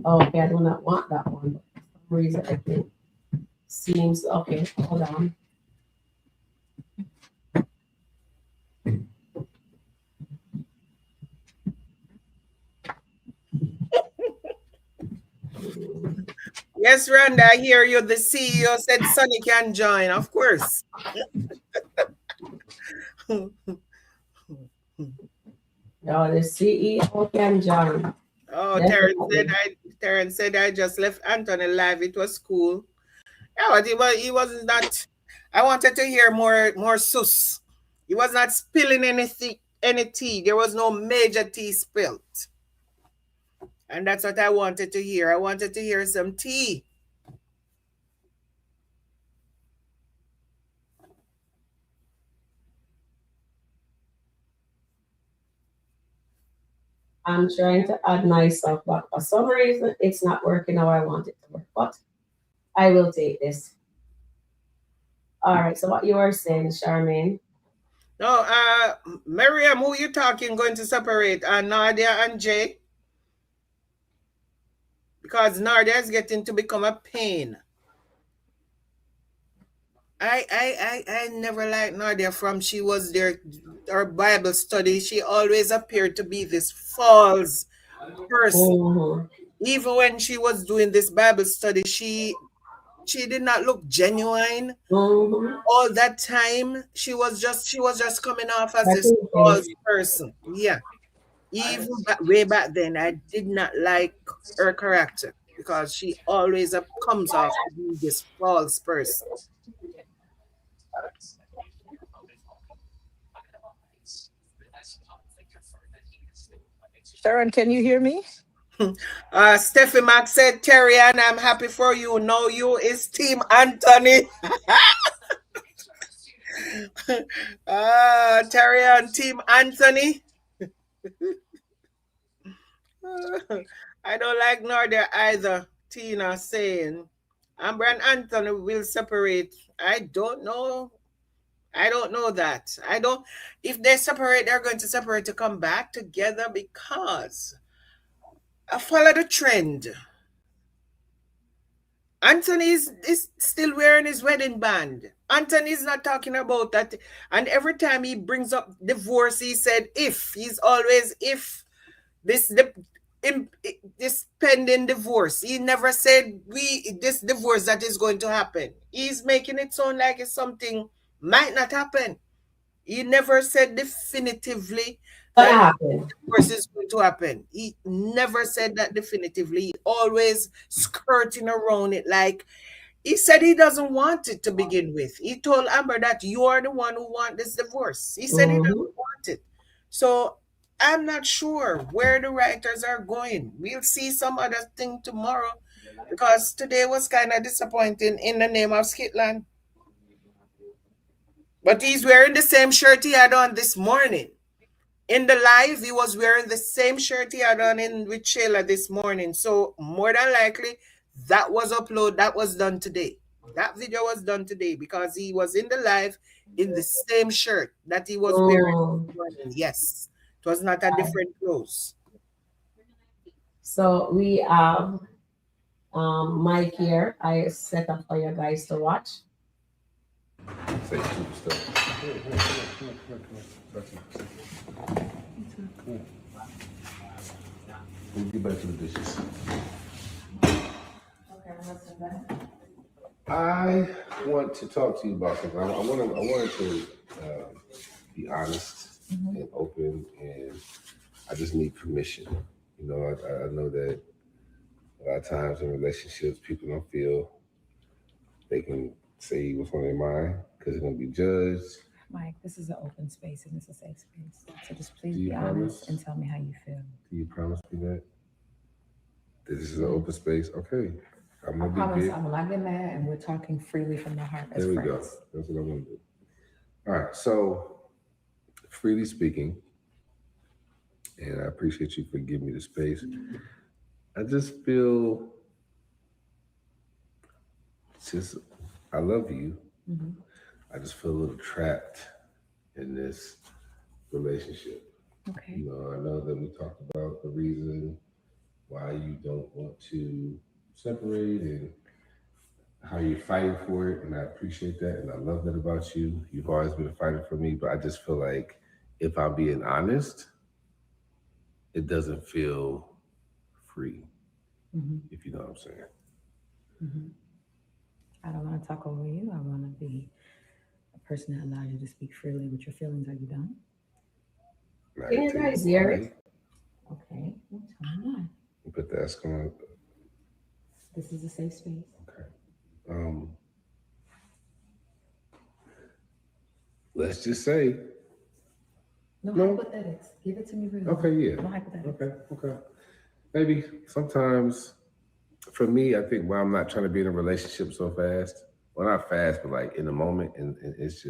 Okay, I do not want that one. For some reason I think seems okay. Hold on. Yes, Randa, I hear you. The CEO said Sonny can join, of course. Oh, the CEO can join. Oh, Definitely. Terrence said I just left Anthony live. It was cool. Yeah, but he was not. I wanted to hear more sus. He was not spilling any tea. There was no major tea spilled. And that's what I wanted to hear. I wanted to hear some tea. I'm trying to add myself, but for some reason it's not working how I want it to work. But I will take this. All right. So what you are saying, Charmaine? No, Miriam, who you talking going to separate? Nadia and Jay? Because Nadia is getting to become a pain. I never liked Nadia from she was there, her Bible study. She always appeared to be this false person. Mm-hmm. Even when she was doing this Bible study, she did not look genuine. Mm-hmm. All that time, she was just coming off as I this think false person. Yeah. Even way back then, I did not like her character because she always comes off to be this false person. Sharon, can you hear me? Steffi Mac said, Terry, and I'm happy for you. No, you is Team Anthony. Terry and Team Anthony. I don't like Nordia either. Tina saying, Amber and Anthony will separate. I don't know. I don't know that. I don't. If they separate, they're going to separate to come back together because I follow the trend. Anthony is still wearing his wedding band. Anthony is not talking about that. And every time he brings up divorce, he said if. He's always if. This pending divorce. He never said this divorce that is going to happen. He's making it sound like it's something might not happen. He never said definitively that divorce is going to happen. He never said that definitively. He always skirting around it like he said he doesn't want it to begin with. He told Amber that you are the one who want this divorce. He said he doesn't want it. So I'm not sure where the writers are going. We'll see some other thing tomorrow because today was kind of disappointing in the name of SkitLanta. But he's wearing the same shirt he had on this morning. In the live, he was wearing the same shirt he had on with Shayla this morning. So more than likely, that was uploaded. That was done today. That video was done today because he was in the live in the same shirt that he was wearing this morning. Yes. It was not a different clothes. So we have Mike here. I set up for you guys to watch. Say stupid stuff. We'll get back to the dishes. I want to talk to you about something. I wanted to be honest and open, and I just need permission. You know, I know that a lot of times in relationships, people don't feel they can say what's on their mind because they're going to be judged. Mike, this is an open space and it's a safe space. So just please be honest and tell me how you feel. Do you promise me that this is an open space? Okay. I'm I gonna promise be big. I will not get mad and we're talking freely from the heart as There we friends. go. That's what I want to do. All right. So, freely speaking, and I appreciate you for giving me the space. I just feel I love you. Mm-hmm. I just feel a little trapped in this relationship. Okay. You know, I know that we talked about the reason why you don't want to separate and how you're fighting for it, and I appreciate that, and I love that about you. You've always been a fighter for me, but I just feel like if I'm being honest, it doesn't feel free, if you know what I'm saying. Mm-hmm. I don't want to talk over you. I want to be a person that allows you to speak freely with your feelings. Are you done? Can you guys hear it? Okay. What's going on? Put the S on. This is a safe space. Okay. Let's just say. No hypothetics. Give it to me really. Okay, yeah. No hypothetics. Okay. Maybe sometimes, for me, I think why I'm not trying to be in a relationship so fast. Well, not fast, but like in the moment, and it's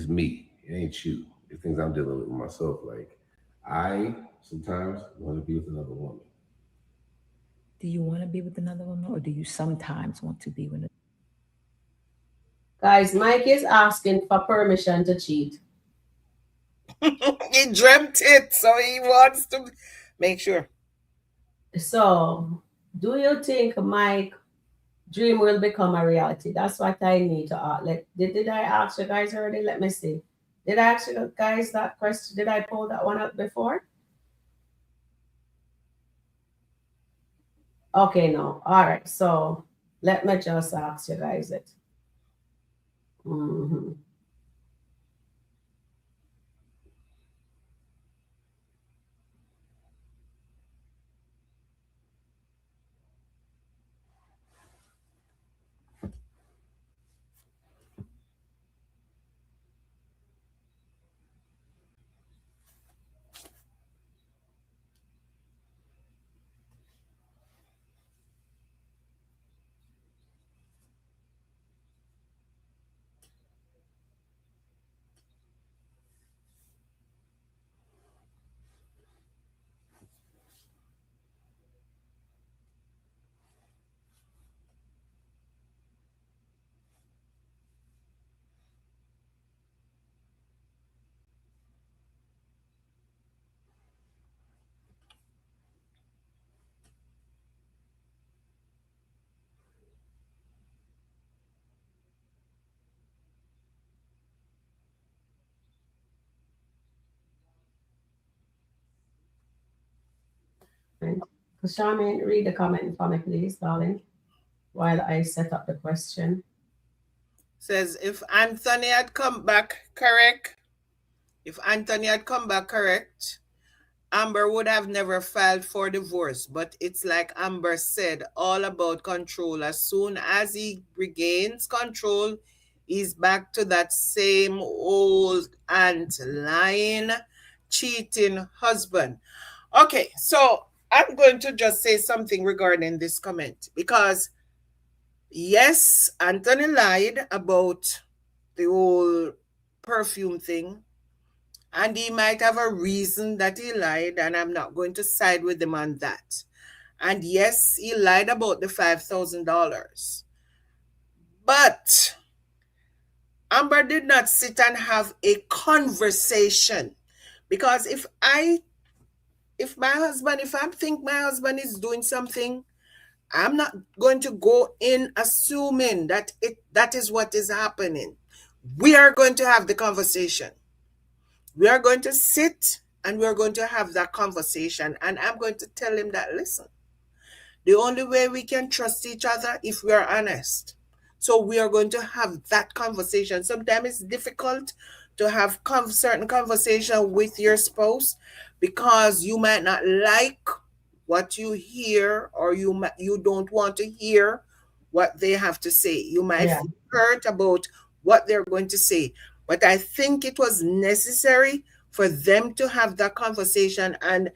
me. It ain't you. It's things I'm dealing with myself. Like, I sometimes want to be with another woman. Do you want to be with another woman, or do you sometimes want to be with another? Guys, Mike is asking for permission to cheat. He dreamt it, so he wants to make sure. So, do you think my dream will become a reality? That's what I need to ask. Did I ask you guys already? Let me see. Did I ask you guys that question? Did I pull that one up before? Okay, no. All right. So let me just ask you guys it. Mhm. And Charmaine, read the comment for me, please, darling, while I set up the question. Says if Anthony had come back correct, if Anthony had come back correct, Amber would have never filed for divorce. But it's like Amber said, all about control. As soon as he regains control, he's back to that same old ant lying, cheating husband. Okay, so I'm going to just say something regarding this comment because yes, Anthony lied about the whole perfume thing. And he might have a reason that he lied, and I'm not going to side with him on that. And yes, he lied about the $5,000. But Amber did not sit and have a conversation. Because if I think my husband is doing something, I'm not going to go in assuming that that is what is happening. We are going to have the conversation. We are going to sit and we're going to have that conversation. And I'm going to tell him that, listen, the only way we can trust each other if we are honest. So we are going to have that conversation. Sometimes it's difficult to have certain conversation with your spouse because you might not like what you hear, or you don't want to hear what they have to say. You might feel hurt about what they're going to say. But I think it was necessary for them to have that conversation, and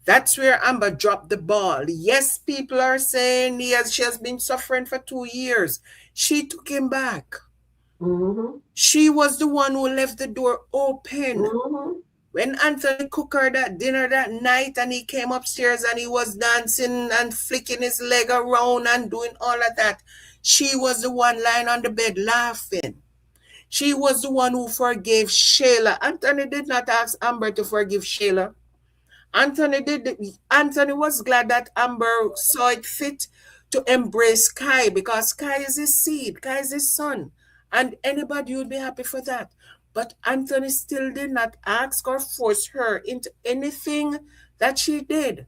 that's where Amber dropped the ball. Yes, people are saying she has been suffering for 2 years. She took him back. Mm-hmm. She was the one who left the door open. Mm-hmm. When Anthony cooked her that dinner that night and he came upstairs and he was dancing and flicking his leg around and doing all of that, she was the one lying on the bed laughing. She was the one who forgave Shayla. Anthony did not ask Amber to forgive Shayla. Anthony was glad that Amber saw it fit to embrace Kai because Kai is his seed, Kai is his son, and anybody would be happy for that. But Anthony still did not ask or force her into anything that she did.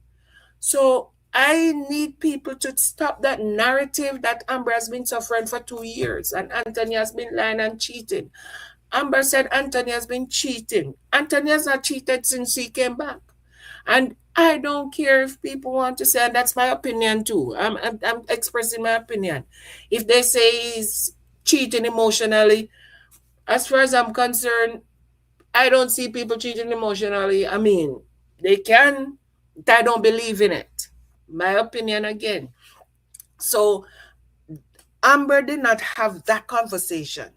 So I need people to stop that narrative that Amber has been suffering for 2 years and Anthony has been lying and cheating. Amber said Anthony has been cheating. Anthony has not cheated since he came back. And I don't care if people want to say, and that's my opinion too. I'm expressing my opinion. If they say he's cheating emotionally, as far as I'm concerned, I don't see people cheating emotionally. I mean, they can, but I don't believe in it. My opinion again. So Amber did not have that conversation.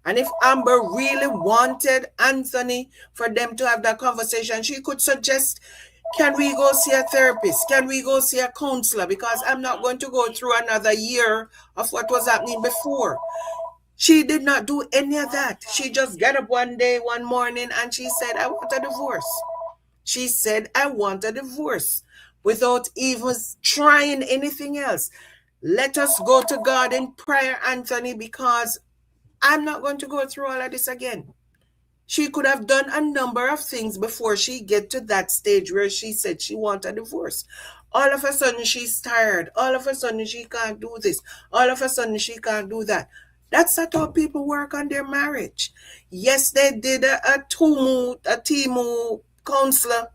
And if Amber really wanted Anthony for them to have that conversation, she could suggest, can we go see a therapist? Can we go see a counselor? Because I'm not going to go through another year of what was happening before. She did not do any of that. She just got up one day, one morning, and she said, I want a divorce. She said, I want a divorce without even trying anything else. Let us go to God in prayer, Anthony, because I'm not going to go through all of this again. She could have done a number of things before she get to that stage where she said she want a divorce. All of a sudden she's tired. All of a sudden she can't do this. All of a sudden she can't do that. That's not how people work on their marriage. Yes, they did a Timu counselor,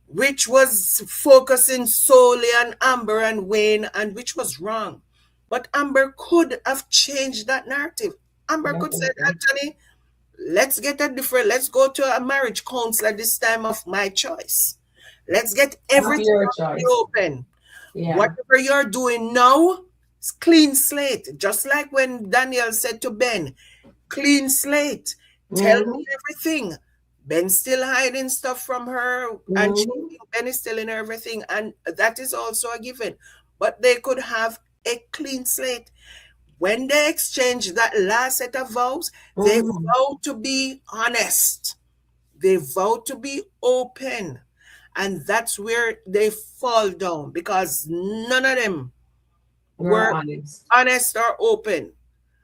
which was focusing solely on Amber and Wayne, and which was wrong. But Amber could have changed that narrative. Amber could say, Anthony, let's go to a marriage counselor this time of my choice. Let's get everything open. Yeah. Whatever you're doing now, it's clean slate. Just like when Daniel said to Ben, clean slate. Tell me everything. Ben's still hiding stuff from her, and Ben is telling her everything, and that is also a given. But they could have a clean slate. When they exchange that last set of vows, they vow to be honest. They vow to be open. And that's where they fall down, because none of them were honest or open.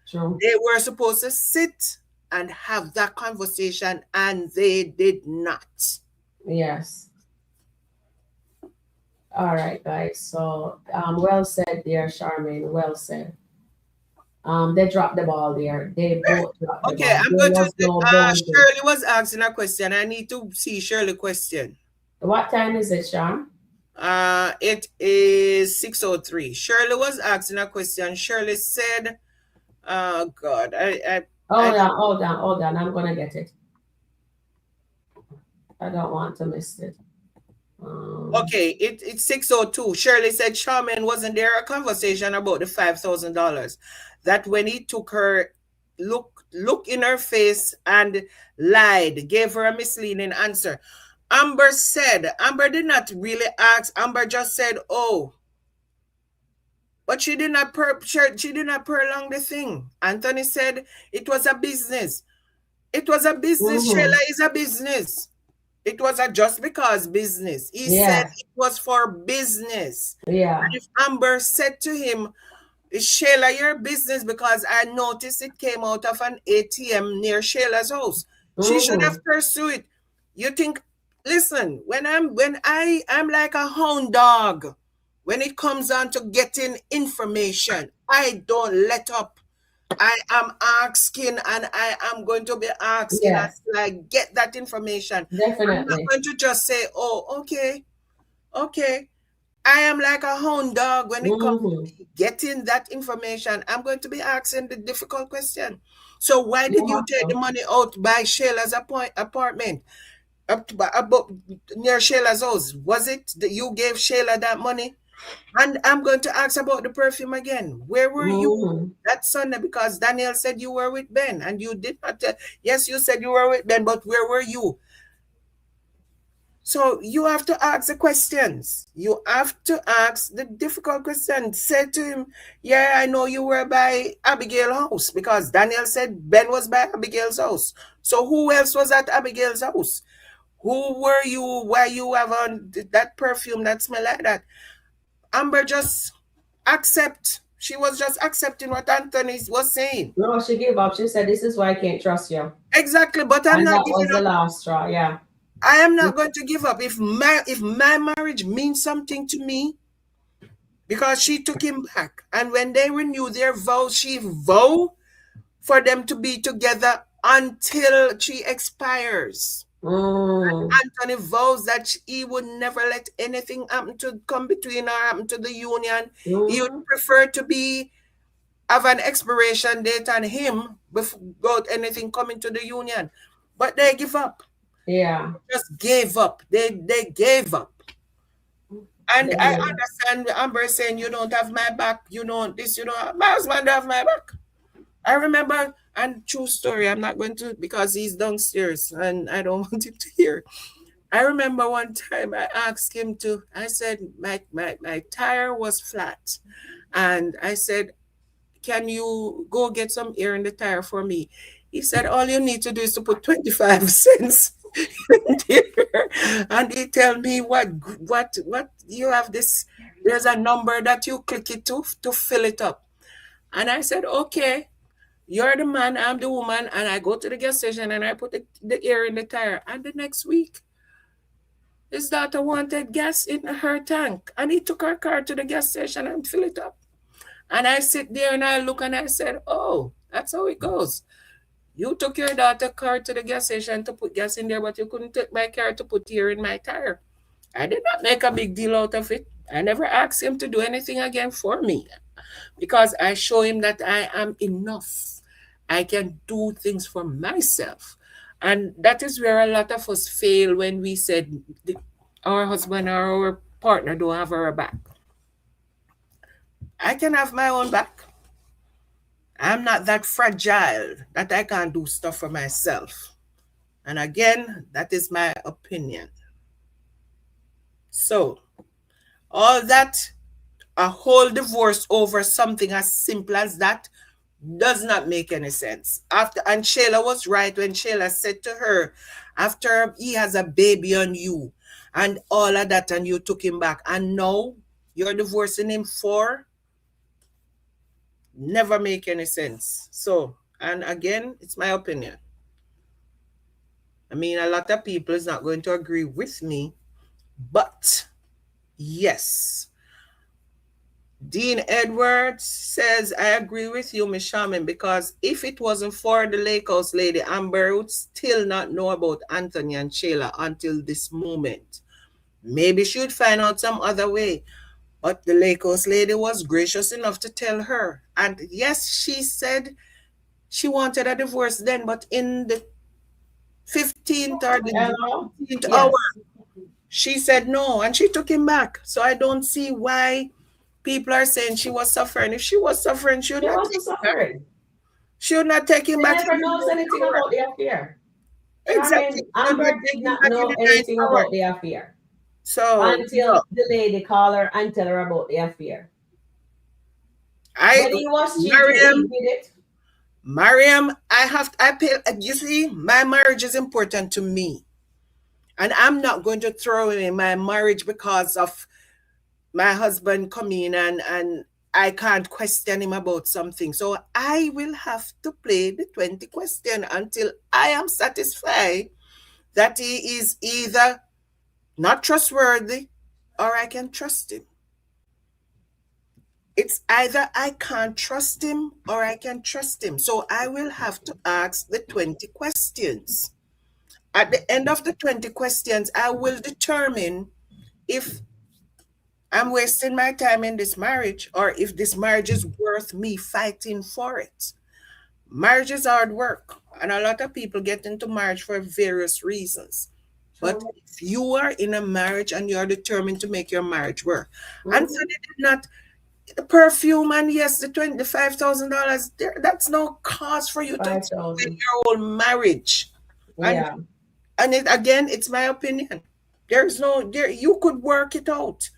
True. They were supposed to sit and have that conversation, and they did not. Yes. All right, guys. So, well said there, Charmaine. Well said. They dropped the ball there. They both dropped the ball. Okay, I'm going to. Shirley was asking a question. I need to see Shirley's question. What time is it, Sean? It is 6:03. Shirley was asking a question. Shirley said, "Oh God, hold on. I'm gonna get it. I don't want to miss it." Okay, it's 6:02. Shirley said Charmaine, wasn't there a conversation about the $5,000 that when he took her look in her face and lied, gave her a misleading answer? Amber did not really ask. Amber just said, "Oh," but she did not prolong the thing. Anthony said it was a business. It was a business. Shayla is a business. It was a just because business. He said it was for business. Yeah. And if Amber said to him, Shayla, your business, because I noticed it came out of an ATM near Shayla's house. She should have pursued it. You think, listen, when I'm like a hound dog. When it comes on to getting information, I don't let up. I am asking, and I am going to be asking until I get that information. Definitely. I'm not going to just say, "Oh, okay." I am like a hound dog when it comes to getting that information. I'm going to be asking the difficult question. So why did you take the money out by Shayla's apartment, up near Shayla's house? Was it that you gave Shayla that money? And I'm going to ask about the perfume again. Where were you that Sunday? Because Daniel said you were with Ben, and you did not. Yes, you said you were with Ben, but where were you? So you have to ask the questions. You have to ask the difficult questions. Say to him, "Yeah, I know you were by Abigail's house," because Daniel said Ben was by Abigail's house. So who else was at Abigail's house? Who were you? Why you have on that perfume that smell like that? Amber just accept. She was just accepting what Anthony was saying. No, she gave up. She said, "This is why I can't trust you." Exactly, but I'm not giving up. That was the last straw, yeah. I am not going to give up. If my marriage means something to me, because she took him back, and when they renew their vows, she vowed for them to be together until she expires. And Anthony vows that he would never let anything happen to come between or happen to the union. He would prefer to have an expiration date on him without anything coming to the union. But they give up. Yeah. They just gave up. They gave up. And I understand Amber saying, "You don't have my back, you don't this, you don't have my husband don't have my back." I remember, and true story, I'm not going to, because he's downstairs and I don't want him to hear. I remember one time I asked him I said, my tire was flat. And I said, can you go get some air in the tire for me? He said, all you need to do is to put 25 cents in there. And he tell me, what you have this, there's a number that you click it to fill it up. And I said, okay, you're the man, I'm the woman. And I go to the gas station and I put the air in the tire. And the next week, his daughter wanted gas in her tank. And he took her car to the gas station and fill it up. And I sit there and I look and I said, oh, that's how it goes. You took your daughter's car to the gas station to put gas in there, but you couldn't take my car to put air in my tire. I did not make a big deal out of it. I never asked him to do anything again for me because I show him that I am enough. I can do things for myself. And that is where a lot of us fail when we said our husband or our partner don't have our back. I can have my own back. I'm not that fragile that I can't do stuff for myself. And again, that is my opinion. So, all that, a whole divorce over something as simple as that does not make any sense. And Shayla was right when Shayla said to her, after he has a baby on you and all of that, and you took him back, and now you're divorcing him for, never make any sense. So, and again, it's my opinion. I mean, a lot of people is not going to agree with me, but yes. Dean Edwards says, I agree with you, Miss Shaman, because if it wasn't for the Lake House lady, Amber would still not know about Anthony and Shayla until this moment. Maybe she would find out some other way. But the Lake House lady was gracious enough to tell her. And yes, she said she wanted a divorce then, but in the 15th or the 15th hour, she said no, and she took him back. So I don't see why people are saying she was suffering. If she was suffering, she would not take him back. She would not take him back. She never knows anything about the affair. Exactly. Amber did not know anything about the affair. So until the lady called her and tell her about the affair. When he was cheating, he did it. Mariam, I pay, you see, my marriage is important to me. And I'm not going to throw in my marriage because of my husband coming and I can't question him about something. So I will have to play the 20 question until I am satisfied that he is either not trustworthy or I can trust him. It's either I can't trust him or I can trust him. So I will have to ask the 20 questions. At the end of the 20 questions, I will determine if I'm wasting my time in this marriage or if this marriage is worth me fighting for it. Marriage is hard work, and a lot of people get into marriage for various reasons. But if you are in a marriage and you're determined to make your marriage work, and so they did not, the perfume and yes, the $25,000, that's no cause for you to take your whole marriage. Yeah. And it, again, it's my opinion. There's no, you could work it out.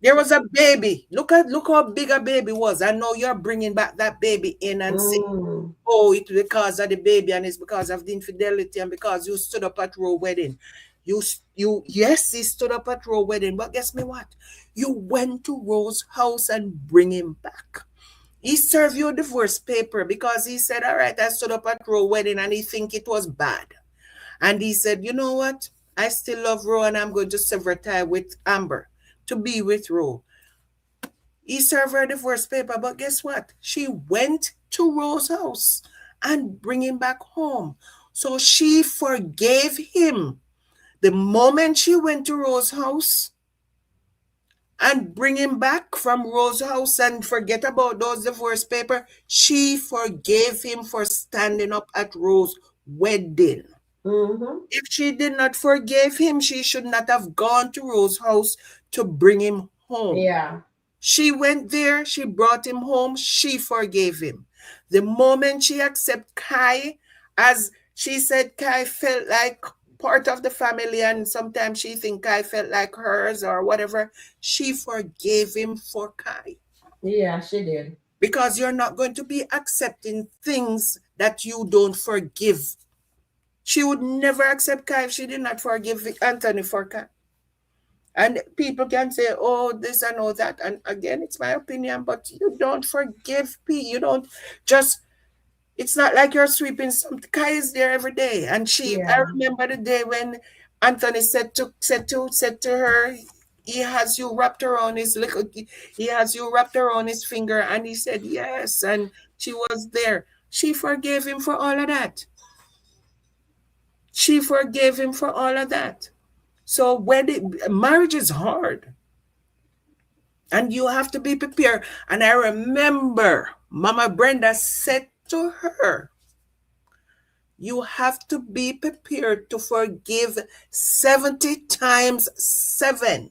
There was a baby. Look how big a baby was. I know you're bringing back that baby in and saying, oh, it's because of the baby and it's because of the infidelity and because you stood up at Roe wedding. Yes, he stood up at Roe wedding, but guess me what? You went to Roe's house and bring him back. He served you a divorce paper because he said, all right, I stood up at Roe wedding and he think it was bad. And he said, you know what? I still love Roe and I'm going to sever tie with Amber to be with Roe. He served her a divorce paper, but guess what? She went to Roe's house and bring him back home. So she forgave him. The moment she went to Roe's house and bring him back from Roe's house and forget about those divorce papers, she forgave him for standing up at Roe's wedding. If she did not forgive him, she should not have gone to Roe's house to bring him home. Yeah. She went there, she brought him home, she forgave him. The moment she accepted Kai, as she said, Kai felt like part of the family and sometimes she think Kai felt like hers or whatever, she forgave him for Kai. Yeah, she did. because you're not going to be accepting things that you don't forgive. She would never accept Kai if she did not forgive Anthony for Kai. And people can say, oh, this and all that. And again, it's my opinion, but you don't forgive P. You don't just, it's not like you're sweeping something. Kai is there every day. And I remember the day when Anthony said to her, he has you wrapped around his finger, and he said yes, and she was there. She forgave him for all of that. So when marriage is hard, and you have to be prepared. And I remember Mama Brenda said to her, you have to be prepared to forgive 70 times 7.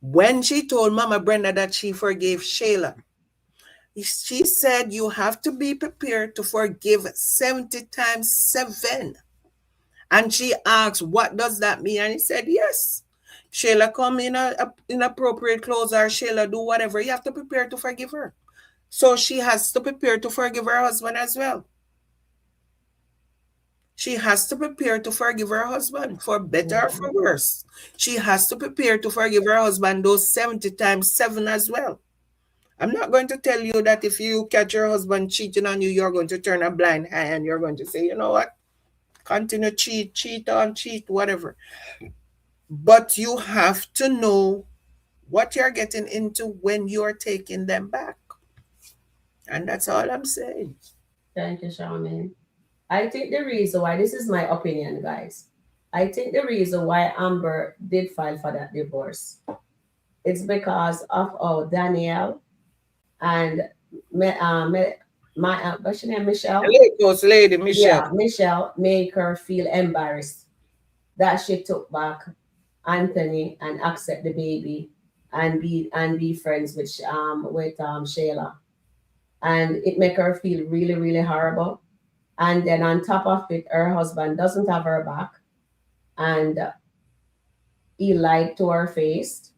When she told Mama Brenda that she forgave Shayla, she said you have to be prepared to forgive 70 times 7. And she asked, what does that mean? And he said, yes. Shayla come in inappropriate clothes, or Shayla do whatever, you have to prepare to forgive her. So she has to prepare to forgive her husband as well. She has to prepare to forgive her husband, for better or for worse. She has to prepare to forgive her husband those 70 times 7 as well. I'm not going to tell you that if you catch your husband cheating on you, you're going to turn a blind eye and you're going to say, you know what? Continue cheat, whatever. But you have to know what you're getting into when you're taking them back. And that's all I'm saying. Thank you, Sharon. I think the reason why, this is my opinion, guys. I think the reason why Amber did file for that divorce, it's because of Danielle and what's your name, Michelle? Lagos lady, Michelle. Yeah, Michelle make her feel embarrassed that she took back Anthony and accept the baby and be friends with Shayla, and it make her feel really, really horrible. And then on top of it, her husband doesn't have her back, and he lied to her face,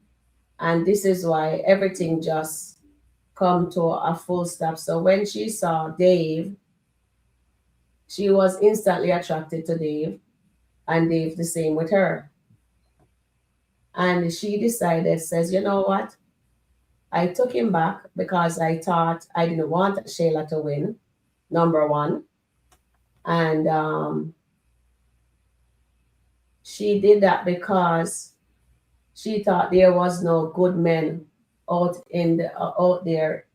and this is why everything just come to a full stop. So when she saw Dave, she was instantly attracted to Dave, and Dave the same with her. And she decided, says, you know what? I took him back because I thought I didn't want Shayla to win, number one. And she did that because she thought there was no good men out there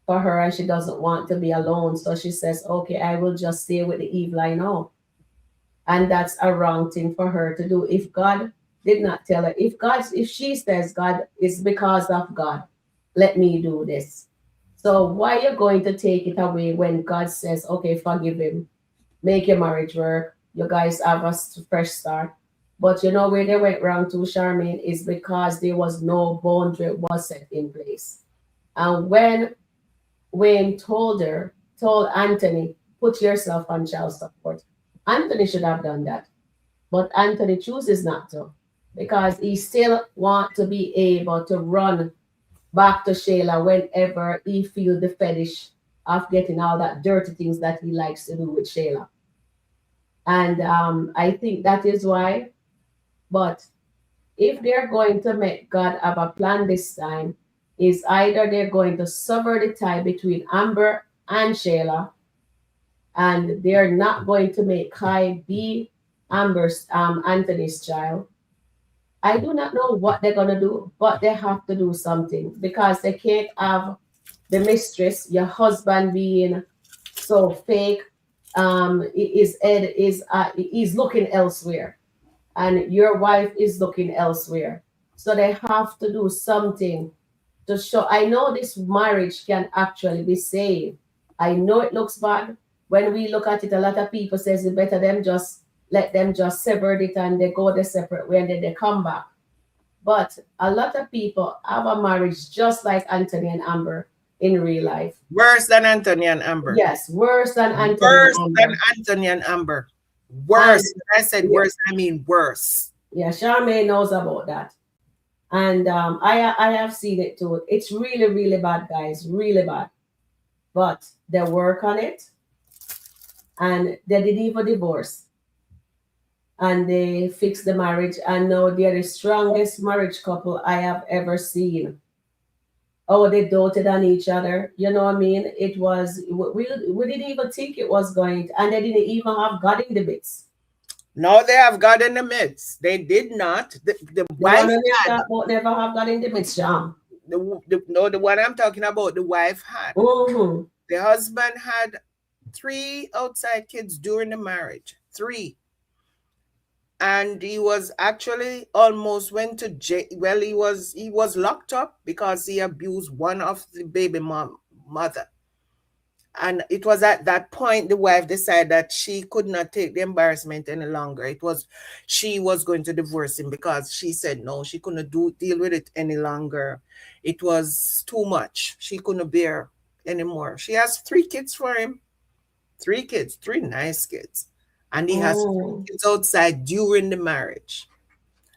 for her, and she doesn't want to be alone. So she says, okay, I will just stay with the evil I know. And that's a wrong thing for her to do. If God did not tell her, if she says God, it's because of God, let me do this. So why are you going to take it away when God says, okay, forgive him, make your marriage work, you guys have a fresh start? But you know where they went wrong too, Charmaine, is because there was no boundary was set in place. And when Wayne told Anthony, put yourself on child support, Anthony should have done that. But Anthony chooses not to, because he still wants to be able to run back to Shayla whenever he feels the fetish of getting all that dirty things that he likes to do with Shayla. And I think that is why. But if they're going to make God have a plan this time, is either they're going to sever the tie between Amber and Shayla, and they're not going to make Kai be Anthony's child. I do not know what they're going to do, but they have to do something, because they can't have the mistress, your husband, being so fake. Is looking elsewhere, and your wife is looking elsewhere. So they have to do something to show. I know this marriage can actually be saved. I know it looks bad. When we look at it, a lot of people says it's better let them just sever it and they go their separate way and then they come back. But a lot of people have a marriage just like Anthony and Amber in real life. Worse than Anthony and Amber. Yes, worse than Anthony worse and Amber. than Anthony and Amber. Worse. I said worse, I mean worse. Yeah, Charmaine knows about that. And I have seen it too. It's really, really bad, guys, really bad. But they work on it, and they did even divorce, and they fixed the marriage, and now they're the strongest marriage couple I have ever seen. Oh, they doted on each other. You know what I mean? It was we didn't even think it was going, and they didn't even have God in the midst. No, they have God in the midst. They did not. The The one wife when we had talk about never have God in the midst, John. the one I'm talking about. The wife had. Mm-hmm. The husband had 3 outside kids during the marriage. 3. And he was actually almost went to jail. Well, he was locked up because he abused one of the baby mother. And it was at that point the wife decided that she could not take the embarrassment any longer. She was going to divorce him because she said no, she couldn't deal with it any longer. It was too much. She couldn't bear anymore. She has 3 kids for him. 3 kids, 3 nice kids. And he has 3 Mm. kids outside during the marriage.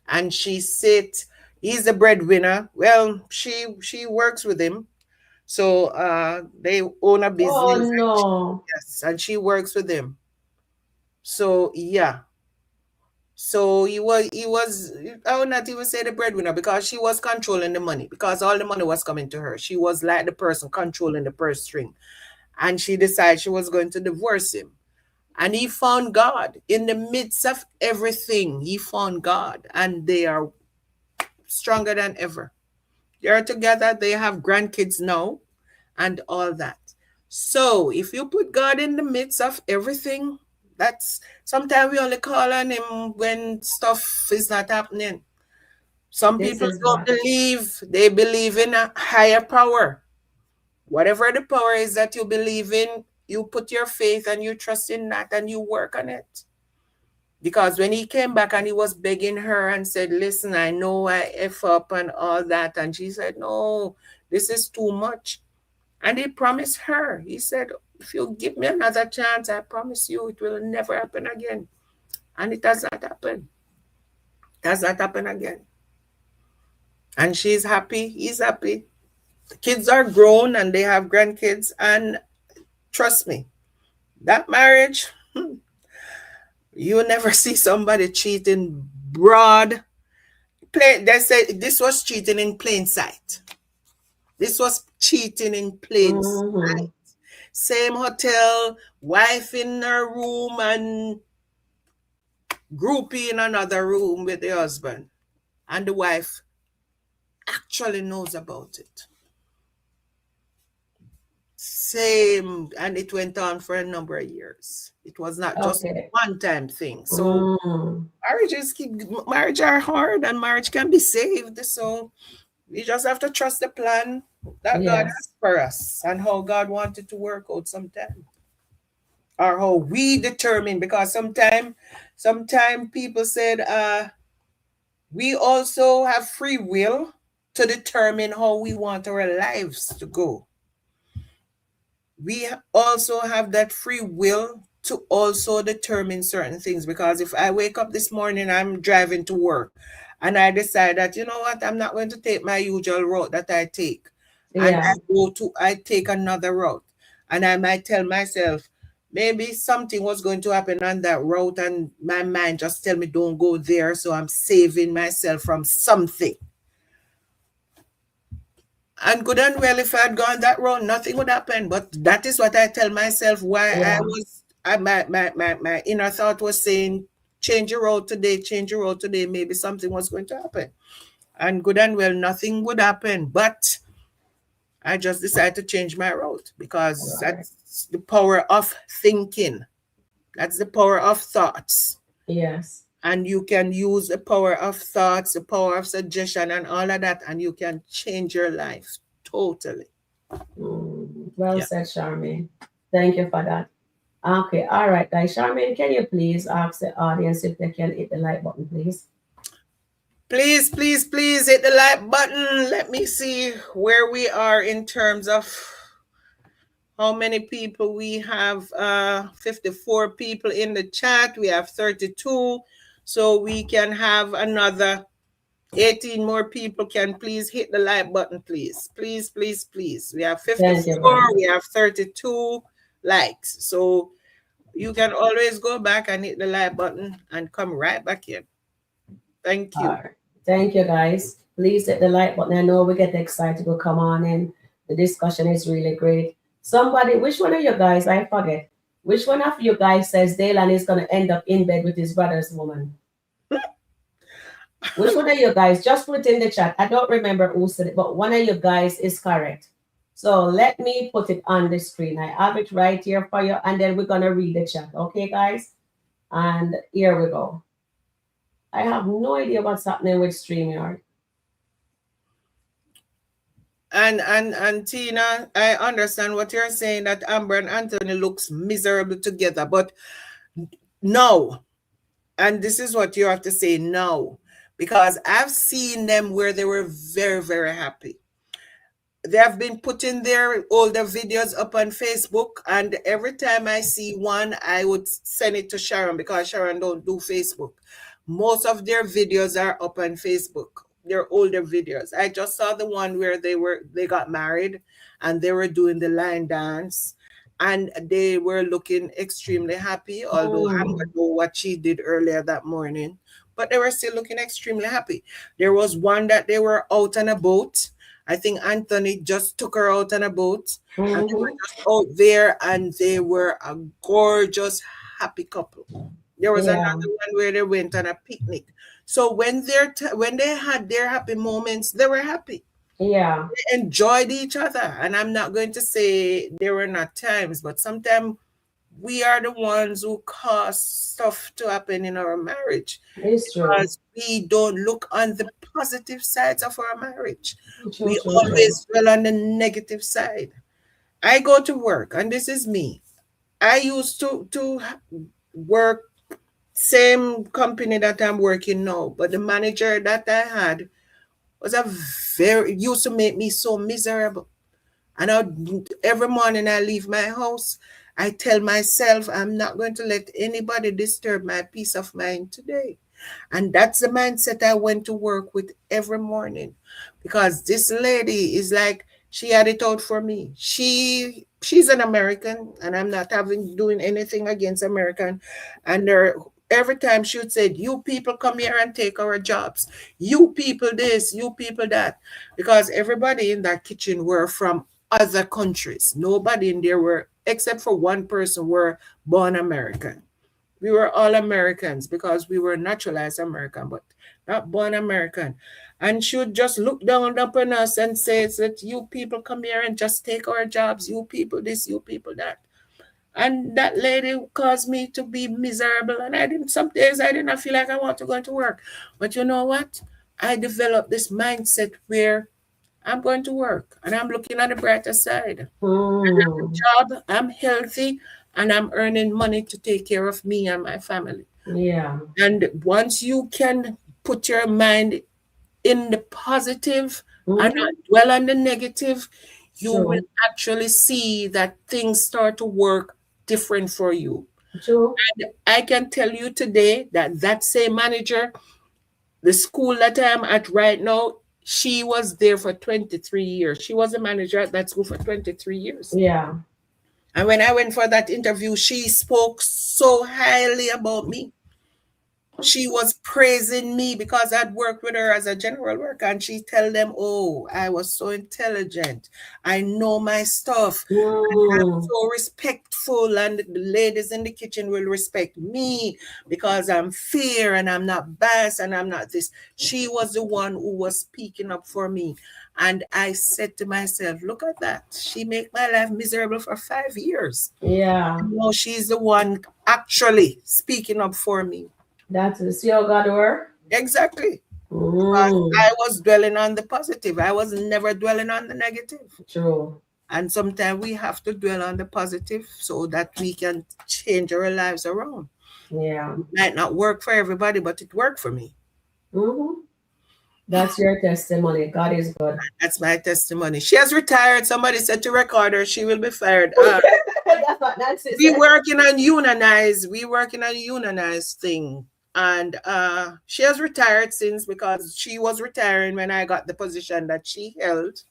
And he's the breadwinner. Well, she works with him. So they own a Oh business. no. Yes, and she works with him. So yeah. So he was I would not even say the breadwinner because she was controlling the money because all the money was coming to her. She was like the person controlling the purse string. And she decided she was going to divorce him. And he found God in the midst of everything. He found God, and they are stronger than ever. They're together. They have grandkids now, and all that. So if you put God in the midst of everything, that's sometimes we only call on him when stuff is not happening. Some This people is don't bad. believe, they believe in a higher power. Whatever the power is that you believe in, you put your faith and you trust in that and you work on it. Because when he came back and he was begging her and said, listen, I know I F up and all that. And she said, no, this is too much. And he promised her, he said, if you give me another chance, I promise you it will never happen again. And it does not happen. It does not happen again. And she's happy. He's happy. The kids are grown and they have grandkids. And trust me, that marriage, you never see somebody cheating broad. They said this was cheating in plain sight. This was cheating in plain Mm-hmm. sight. Same hotel, wife in her room and groupie in another room with the husband. And the wife actually knows about it. Same, and it went on for a number of years. It was not just Okay. one time thing. So Mm. marriage are hard and marriage can be saved. So we just have to trust the plan that God Yes. has for us and how God wanted to work out sometime. Or how we determine, because sometimes people said we also have free will to determine how we want our lives to go. We also have that free will to also determine certain things, because if I wake up this morning, I'm driving to work and I decide that, you know what, I'm not going to take my usual route that I take, and Yeah. I take another route, and I might tell myself maybe something was going to happen on that route and my mind just tell me don't go there, so I'm saving myself from something. And good and well, if I had gone that road, nothing would happen. But that is what I tell myself. Why Yeah. my inner thought was saying, change your road today, change your road today. Maybe something was going to happen. And good and well, nothing would happen. But I just decided to change my road because Right. that's the power of thinking. That's the power of thoughts. Yes. And you can use the power of thoughts, the power of suggestion, and all of that, and you can change your life totally. Well Yeah. said, Charmaine. Thank you for that. Okay, all right, guys. Charmaine, can you please ask the audience if they can hit the like button, please? Please, please, please hit the like button. Let me see where we are in terms of how many people we have. 54 people in the chat. We have 32. So we can have another 18 more people can please hit the like button, please. Please, please, please. We have Thank you very 54, much. we have 32 likes. So you can always go back and hit the like button and come right back in. Thank All you. right. Thank you, guys. Please hit the like button. I know we get excited to come on in. The discussion is really great. Somebody, which one of you guys, I forget, which one of you guys says Daylan is going to end up in bed with his brother's woman? Which one of you guys, just put it in the chat. I don't remember who said it, but one of you guys is correct. So let me put it on the screen. I have it right here for you, and then we're going to read the chat. Okay, guys? And here we go. I have no idea what's happening with StreamYard. And Tina, I understand what you're saying, that Amber and Anthony looks miserable together, but no. And this is what you have to say, no. Because I've seen them where they were very, very happy. They have been putting their older videos up on Facebook, and every time I see one, I would send it to Sharon, because Sharon don't do Facebook. Most of their videos are up on Facebook. They're older videos. I just saw the one where they got married and they were doing the line dance, and they were looking extremely happy, although I don't know what she did earlier that morning, but they were still looking extremely happy. There was one that they were out on a boat. I think Anthony just took her out on a boat, and they were just out there, and they were a gorgeous, happy couple. There was another one where they went on a picnic. So when they had their happy moments, they were happy. Yeah. They enjoyed each other. And I'm not going to say there were not times, but sometimes we are the ones who cause stuff to happen in our marriage. It's true. Because we don't look on the positive sides of our marriage. True, we true, always dwell on the negative side. I go to work, and this is me. I used to work same company that I'm working now, but the manager that I had was used to make me so miserable. And every morning I leave my house, I tell myself I'm not going to let anybody disturb my peace of mind today. And that's the mindset I went to work with every morning, because this lady is like, she had it out for me. She's an American, and I'm not doing anything against American. And every time she would say, you people come here and take our jobs. You people this, you people that. Because everybody in that kitchen were from other countries. Nobody in there were, except for one person, were born American. We were all Americans because we were naturalized American, but not born American. And she would just look down upon us and say that you people come here and just take our jobs. You people this, you people that. And that lady caused me to be miserable. And some days I didn't feel like I want to go to work. But you know what? I developed this mindset where I'm going to work and I'm looking at the brighter side. I have a job, I'm healthy, and I'm earning money to take care of me and my family. Yeah. And once you can put your mind in the positive and not dwell on the negative, you will actually see that things start to work different for you. True. And I can tell you today that same manager, the school that I'm at right now, she was there for 23 years. She was a manager at that school for 23 years. Yeah. And when I went for that interview, she spoke so highly about me. She was praising me because I'd worked with her as a general worker, and she tell them, oh, I was so intelligent. I know my stuff. I'm so respectful, and the ladies in the kitchen will respect me because I'm fair and I'm not biased and I'm not this. She was the one who was speaking up for me. And I said to myself, look at that. She made my life miserable for 5 years. Yeah. And now she's the one actually speaking up for me. That's the see how God work? Exactly. I was dwelling on the positive. I was never dwelling on the negative. True. And sometimes we have to dwell on the positive so that we can change our lives around. Yeah. It might not work for everybody, but it worked for me. That's your testimony. God is good. That's my testimony. She has retired. Somebody said to record her, she will be fired. That's what Nancy said. We working on unionized thing. And she has retired since, because she was retiring when I got the position that she held.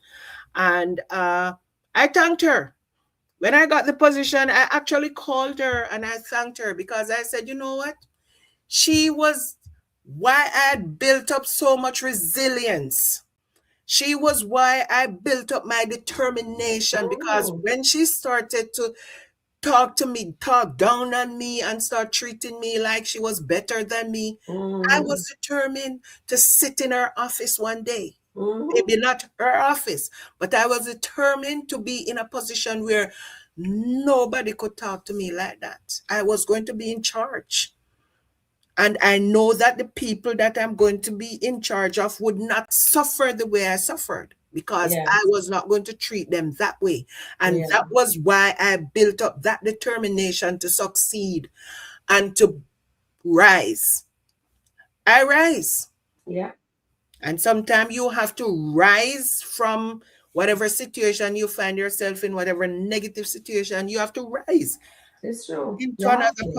And I thanked her. When I got the position, I actually called her and I thanked her, because I said, you know what? She was why I had built up so much resilience. She was why I built up my determination, because Oh. when she started to talk to me, talk down on me, and start treating me like she was better than me, I was determined to sit in her office one day. Maybe not her office, but I was determined to be in a position where nobody could talk to me like that. I was going to be in charge. And I know that the people that I'm going to be in charge of would not suffer the way I suffered, because Yes. I was not going to treat them that way. And Yeah. that was why I built up that determination to succeed and to rise. I rise. Yeah. And sometimes you have to rise from whatever situation you find yourself in, whatever negative situation, you have to rise It's true. into You have another to.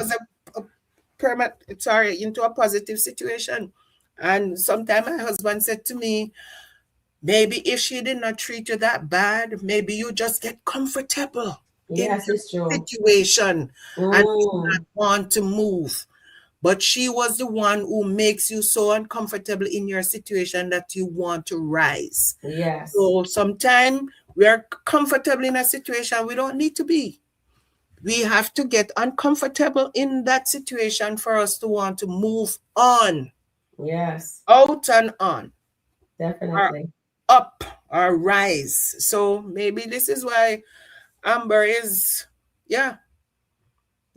into a positive situation. And sometimes my husband said to me, maybe if she did not treat you that bad, maybe you just get comfortable in Yes, your it's true. situation and do not Mm. want to move. But she was the one who makes you so uncomfortable in your situation that you want to rise. Yes. So sometimes we are comfortable in a situation we don't need to be. We have to get uncomfortable in that situation for us to want to move on, Yes. out and on, or Definitely. up, or rise. So maybe this is why Amber is, yeah.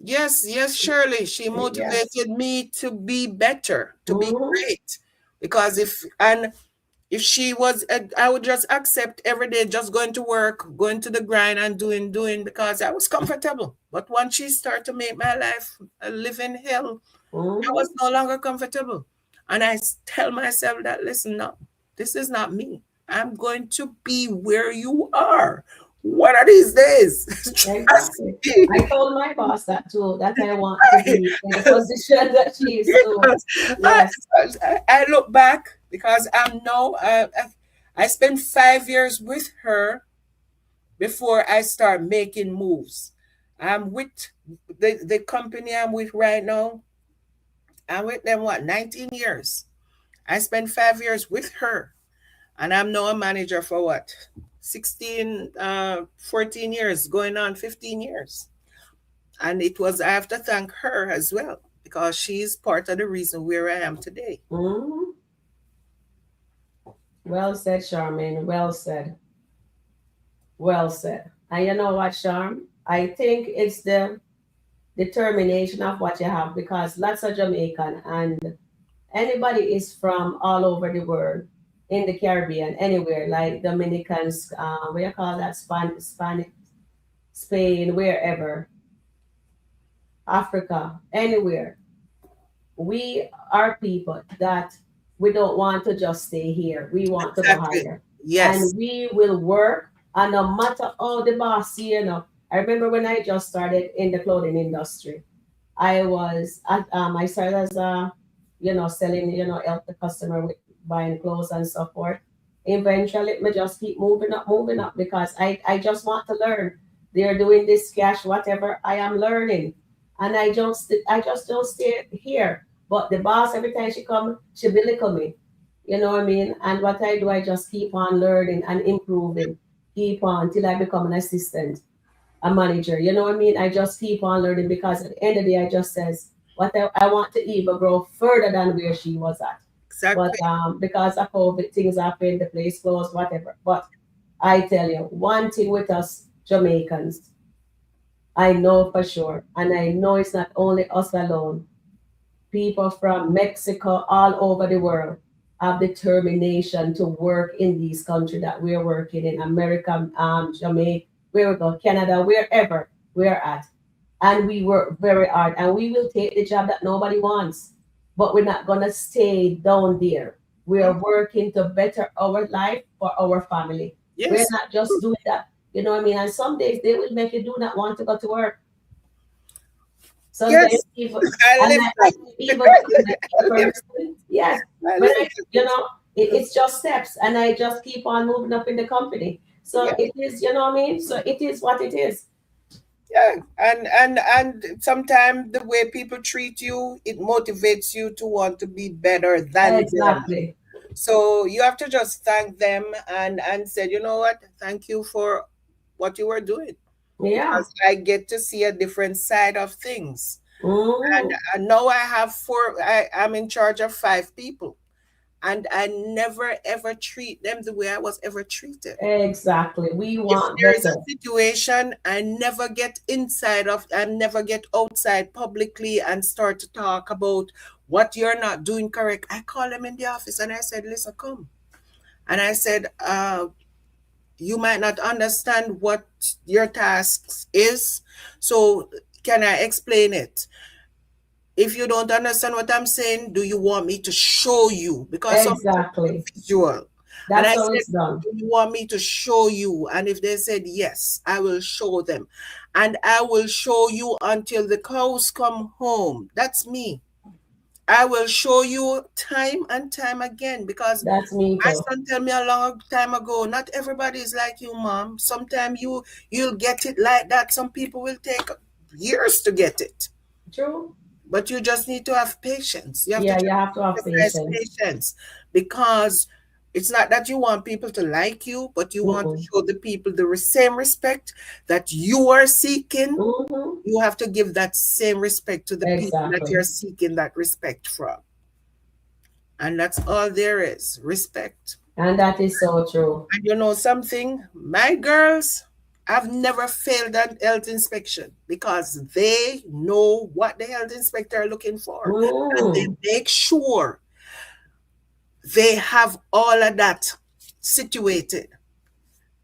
Yes, Shirley. She Yes. motivated me to be better, to be Mm-hmm. great. Because if she was, I would just accept every day, just going to work, going to the grind and doing, because I was comfortable. But once she started to make my life a living hell, I Mm-hmm. was no longer comfortable. And I tell myself that, listen, no, this is not me. I'm going to be where you are one of these days. Trust Exactly. me. I told my boss that too, that I want to be in the position that she is too. Yes. Yes. I look back, because I'm now, I spent 5 years with her before I start making moves. I'm with the company I'm with right now. I'm with them, 19 years. I spent 5 years with her, and I'm now a manager for 14 years, going on 15 years. And I have to thank her as well, because she's part of the reason where I am today. Mm-hmm. Well said, Charmaine. Well said. Well said. And you know what, Charm? I think it's the determination of what you have, because lots of Jamaican and anybody is from all over the world, in the Caribbean, anywhere, like Dominicans, what you call that, Spanish, Spain, wherever, Africa, anywhere. We are people that we don't want to just stay here. We want to go Exactly. higher. Yes. And we will work, and no matter how the boss, I remember when I just started in the clothing industry. I started as a, selling, help the customer with buying clothes and so forth. Eventually, me just keep moving up, because I just want to learn. They're doing this cash, whatever. I am learning, and I just don't stay here. But the boss, every time she come, she belittle me. You know what I mean? And what I do, I just keep on learning and improving, keep on till I become an assistant, a manager. You know what I mean? I just keep on learning, because at the end of the day, I just says what I want to even grow further than where she was at. But Exactly. because of COVID, things happen, the place closed, whatever. But I tell you, one thing with us Jamaicans, I know for sure, and I know it's not only us alone. People from Mexico, all over the world, have determination to work in these countries that we're working in, America, Jamaica, where we go, Canada, wherever we're at. And we work very hard, and we will take the job that nobody wants. But we're not gonna stay down there. We are working to better our life for our family. We're Yes. not just doing that. You know what I mean? And some days they will make you do not want to go to work. Sometimes Yes, people, I and live I that. even think that I live, person, yes, I but live I, you know, it's just steps, and I just keep on moving up in the company. So yeah, it is, you know what I mean? So it is what it is. yeah. And sometimes the way people treat you, it motivates you to want to be better than them. Exactly. So you have to just thank them and say, you know what, thank you for what you were doing, Yeah. because I get to see a different side of things. Hmm. And now I have four. I'm in charge of 5 people, and I never ever treat them the way I was ever treated. Exactly. We If want there is a better. situation, I never get outside publicly and start to talk about what you're not doing correct. I call them in the office and I said, listen, come. And I said, you might not understand what your tasks is. So can I explain it? If you don't understand what I'm saying, do you want me to show you? Because some people are Exactly. visual. And That's I how said, it's done. do you want me to show you? And if they said yes, I will show them. And I will show you until the cows come home. That's me. I will show you time and time again, because That's me my too. son tell me a long time ago, not everybody is like you, mom. Sometimes you'll get it like that. Some people will take years to get it. True. But you just need to have patience. You have to Yeah, you just have to have exercise patience. patience, because it's not that you want people to like you, but you want to Mm-mm. show the people the same respect that you are seeking. Mm-hmm. You have to give that same respect to the people that Exactly. you're seeking that respect from. And that's all there is, respect. And that is so true. And you know something? My girls have never failed an health inspection because they know what the health inspector are looking for. And they Mm. make sure they have all of that situated.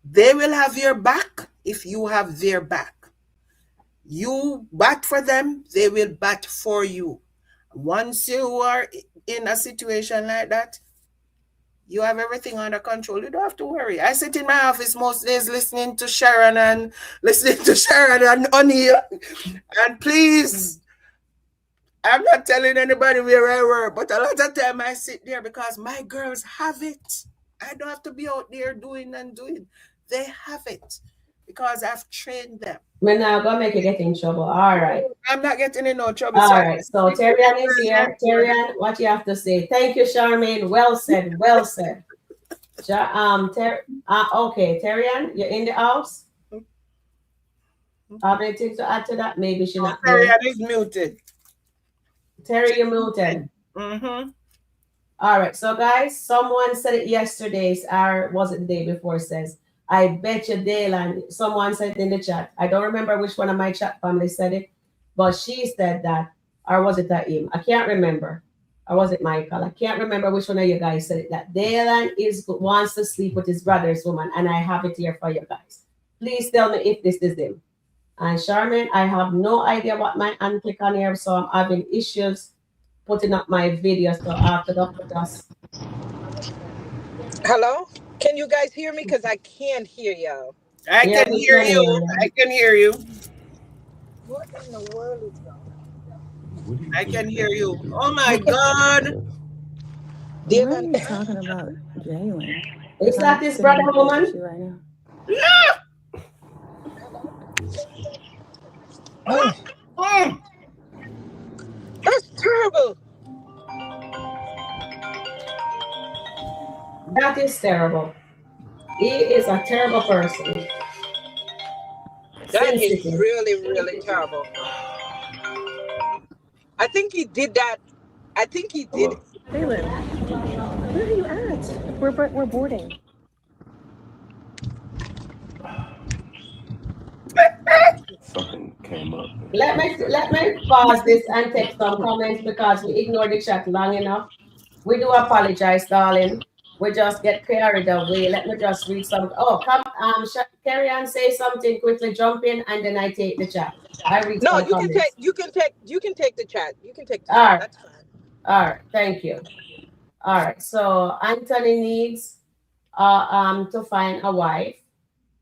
They will have your back if you have their back. You bat for them, they will bat for you. Once you are in a situation like that, you have everything under control. You don't have to worry. I sit in my office most days listening to Sharon and O'Neill. And please, I'm not telling anybody where I work, but a lot of time I sit there because my girls have it. I don't have to be out there doing and doing. They have it because I've trained them. We're now gonna make you get in trouble. All right. I'm not getting in no trouble, so All I right. can So speak to my Terrian is girls and here. Terrian, what you have to say? Thank you, Charmaine. Well said. Well said. Okay, Terrian, you're in the house. Anything to add to that? Maybe she not Sorry, there. I is muted. Terry, you're muted. Mm-hmm. All right. So guys, someone said it yesterday, or was it the day before? Says, I bet you Dayland. Someone said it in the chat. I don't remember which one of my chat family said it, but she said that, or was it that him? I can't remember. Or was it Michael? I can't remember which one of you guys said it. That Dayland wants to sleep with his brother's woman, and I have it here for you guys. Please tell me if this is him. And Charmaine, I have no idea what my hand click on here, so I'm having issues putting up my video. So after that, put us. Hello? Can you guys hear me? Because I can't hear y'all. I Yeah, can we hear can hear you. you. I can hear you. What in the world is going What do you I think can that hear is you. doing? Oh my God. on? Why are Dylan, you talking about Jalen? Is that I'm his sitting brother, right next woman? to you right now. Mm. that's terrible. That is terrible. He is a terrible person. That is Sensitive. really, really terrible. I think he did that. I think he did. Hello? Jalen, where are you at? We're boarding. Something came up. Let me pause this and take some comments because we ignored the chat long enough. We do apologize, darling. We just get carried away. Let me just read some. Oh, come, carry on, say something quickly, jump in, and then I take the chat. I read No, some you can take. comments. You can take. You can take the chat. You can take the All chat. right, That's fine. all right, thank you. All right, so Anthony needs to find a wife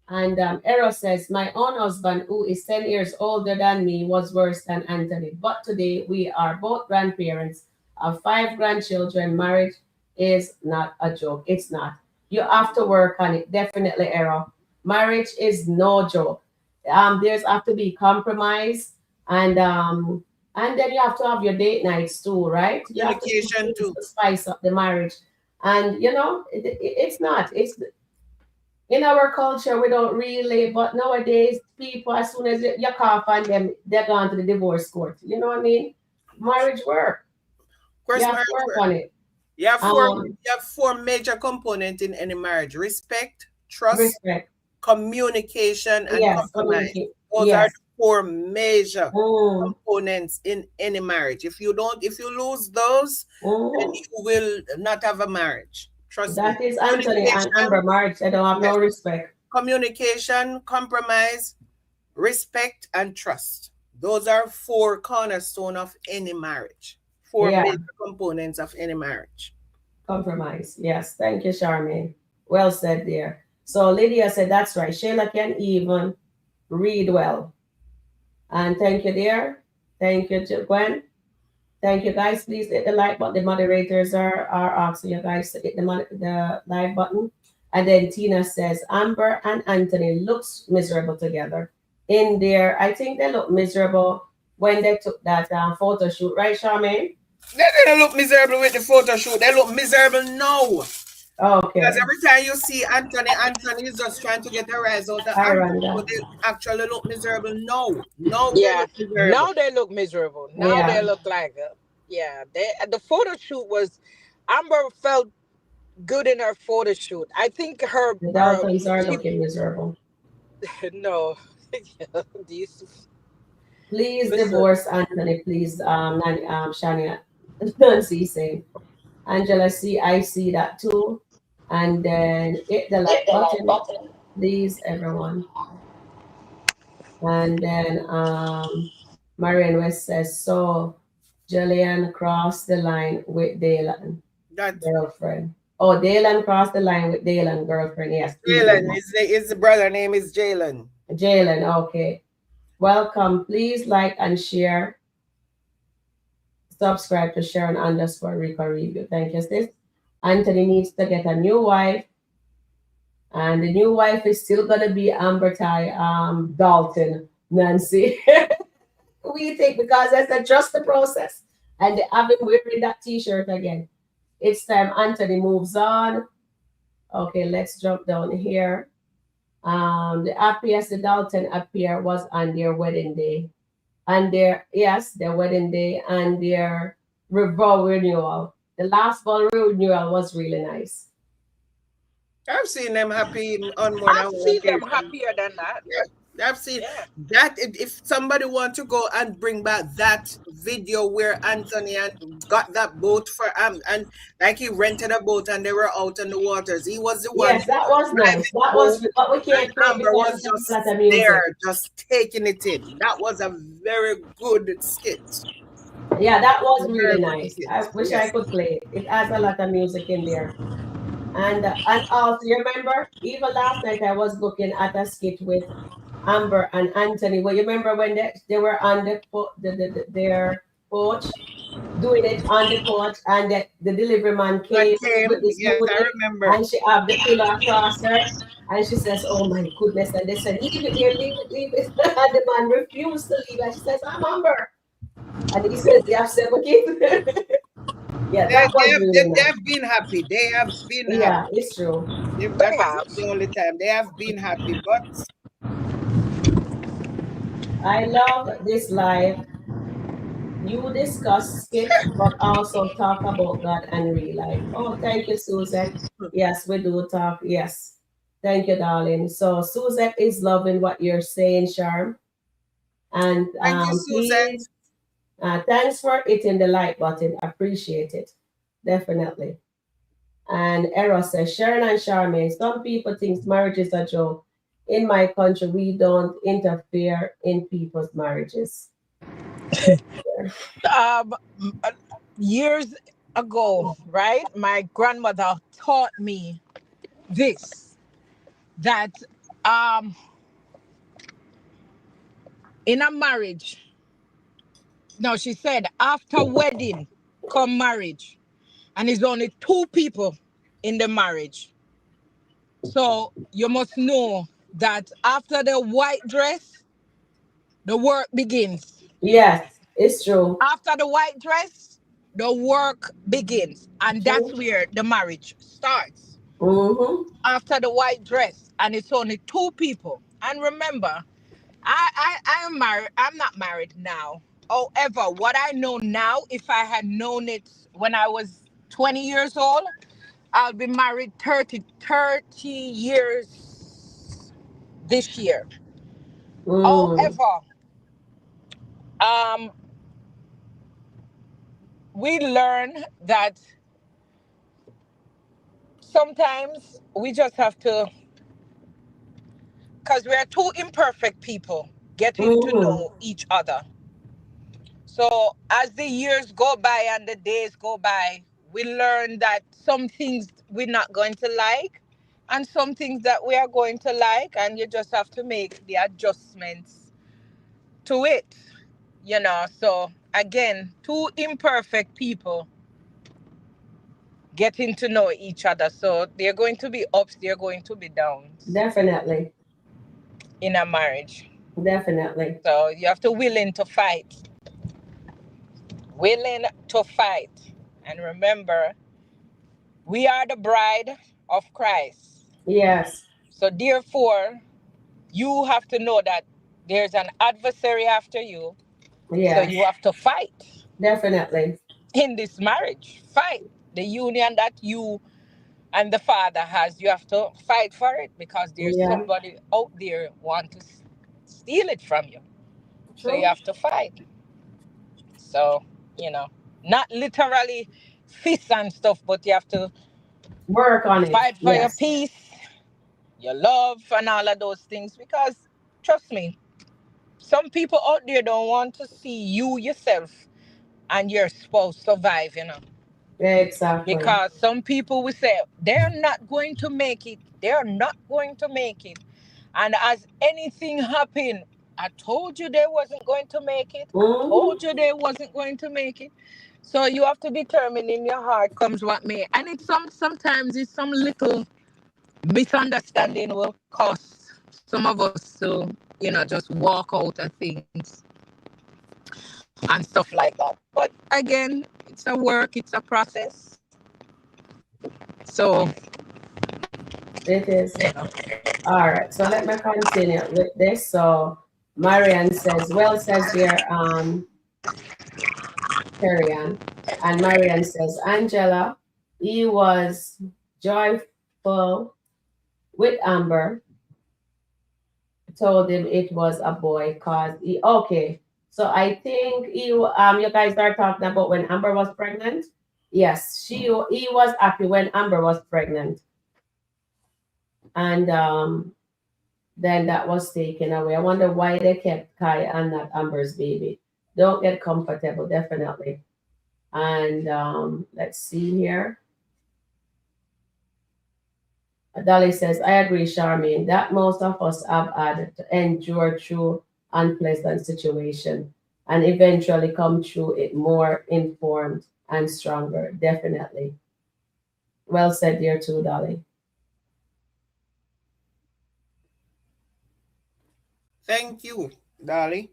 And Eros says, my own husband, who is 10 years older than me, was worse than Anthony. But today we are both grandparents of 5 grandchildren. Marriage is not a joke. It's not. You have to work on it. Definitely, Eros. Marriage is no joke. There's have to be compromise, and then you have to have your date nights too, right? You have to do Communication things too. to spice up the marriage. And it's not. It's in our culture we don't really, but nowadays people, as soon as you cough on them, they're gone to the divorce court. You know what I mean? Marriage work. Of course, You have to marriage work work. on it. You have four. Um, You have 4 major components in any marriage: respect, trust, respect. communication, and Yes, compromise. communicate. Those are Yes. the 4 major Mm, components in any marriage. If you lose those, then mm. you will not have a marriage. Trust me. That is Anthony and Amber Communication, marriage. They don't have yes. no respect. Communication, compromise, respect, and trust. Those are 4 cornerstone of any marriage. 4 Yeah, major components of any marriage. compromise. Yes. Thank you, Charmaine. Well said there. So Lydia said that's right. Shayla can even read well. And thank you, dear. Thank you, Gwen. Thank you, guys. Please hit the like button. The moderators are asking you guys to hit the like button. And then Tina says, Amber and Anthony looks miserable together. In there, I think they look miserable when they took that photo shoot, right, Charmaine? They didn't look miserable with the photo shoot. They look miserable now. Because Okay. every time you see Anthony is just trying to get a rise out of Hi, Amber. So Rhonda. they actually look miserable now. Now they Yeah. look miserable. Now they look miserable. Now Yeah, they look like yeah. The photo shoot was Amber felt good in her photo shoot. I think the her Daltons are she looking miserable. no. These Please listen. divorce Anthony, please, Shania. Nancy saying. Angela, see, I see that too. And then hit the like button, please, everyone. And then Marian West says, so Jillian crossed the line with Daylan, That girlfriend. Oh, Daylan crossed the line with Daylan, girlfriend. Yes, please. Jalen, his brother name is Jalen. Jalen, okay. Welcome. Please like and share. Subscribe to Sharon underscore Rico Review. Thank you, sis. Anthony needs to get a new wife. And the new wife is still gonna be Amber Ty Dalton, Nancy. We think because I said trust the process. And I've been wearing that t-shirt again. It's time Anthony moves on. Okay, let's jump down here. The happiest the Dalton appear was on their wedding day. And their wedding day and their vow renewal. The last vow renewal was really nice. I've seen them happy on more than I've one seen them occasion. happier than that. Yeah, I've seen Yeah. that. If somebody want to go and bring back that video where Anthony got that boat for and like he rented a boat and they were out on the waters. He was the one Yes, that was driving nice. the That boat, was, but we and can't play it Amber because was it's a just lot of music. there, just taking it in. That was a very good skit. Yeah, that A was very really good nice. skit. I wish I Yes. could play it. It has a lot of music in there. And also, you remember, even last night I was looking at a skit with Amber and Anthony. Well, you remember when they were on their porch, doing it on the porch, and the delivery man One came with came. this Yes, I music, remember. and she have the pillow across her, and she says, "Oh my goodness!" And they said, "Leave it there, leave it, leave it." And the man refused to leave, and she says, "I'm Amber," and he says, "You have 7 kids." Yeah, They, that they, was have, really they nice. have been happy. They have been happy. Yeah, it's true. They That's have. the only time they have been happy. But I love this live. You discuss skit, but also talk about God and real life. Oh, thank you, Suzette. Yes, we do talk. Yes. Thank you, darling. So Suzette is loving what you're saying, Charm. And thank you, Suzette. please, thanks for hitting the like button. Appreciate it. Definitely. And Eros says, Sharon and Charmaine, some people think marriage is a joke. In my country, we don't interfere in people's marriages. Um, years ago, right? My grandmother taught me this that in a marriage, no, she said after wedding come marriage, and it's only two people in the marriage. So you must know that after the white dress, the work begins. Yes, it's true. After the white dress, the work begins, and that's True. where the marriage starts. Mm-hmm. After the white dress, and it's only two people. And remember, I am married. I'm not married now. However, what I know now, if I had known it when I was 20 years old, I'll be married 30 years this year. Mm. However, um, we learn that sometimes we just have to, because we're two imperfect people getting to Mm-hmm. know each other. So as the years go by and the days go by, we learn that some things we're not going to like and some things that we are going to like, and you just have to make the adjustments to it, you know. So again, two imperfect people getting to know each other. So they're going to be ups, they're going to be downs Definitely. in a marriage. Definitely. So you have to willing to fight. Willing to fight. And remember, we are the bride of Christ. Yes. So therefore, you have to know that there's an adversary after you. So Yes. you have to fight Definitely. in this marriage. Fight the union that you and the Father has. You have to fight for it because there's Yeah. somebody out there want to steal it from you. So you True. have to fight. So, you know, not literally fists and stuff, but you have to Work on it. fight for your Yes. peace, your love, and all of those things. Because trust me, some people out there don't want to see you yourself and your spouse survive, you know. Exactly. Because some people will say they're not going to make it. They're not going to make it. And as anything happen, I told you they wasn't going to make it. I Mm-hmm. told you they wasn't going to make it. So you have to determine in your heart comes what may. And it's sometimes it's some little misunderstanding will cause some of us to, you know, just walk out of things and stuff like that. But again, it's a work, it's a process. So, It is. you know. All right. So let me continue with this. So Marian says, well says there, Perian. And Marian says, Angela, he was joyful with Amber, told him it was a boy because he, okay. So I think you guys are talking about when Amber was pregnant. Yes, he was happy when Amber was pregnant. And then that was taken away. I wonder why they kept Kai and not Amber's baby. Don't get comfortable, definitely. And let's see here. Dolly says, I agree, Charmaine, that most of us have had to endure through unpleasant situation and eventually come through it more informed and stronger. Definitely. Well said, dear too, Dolly. Thank you, Dolly.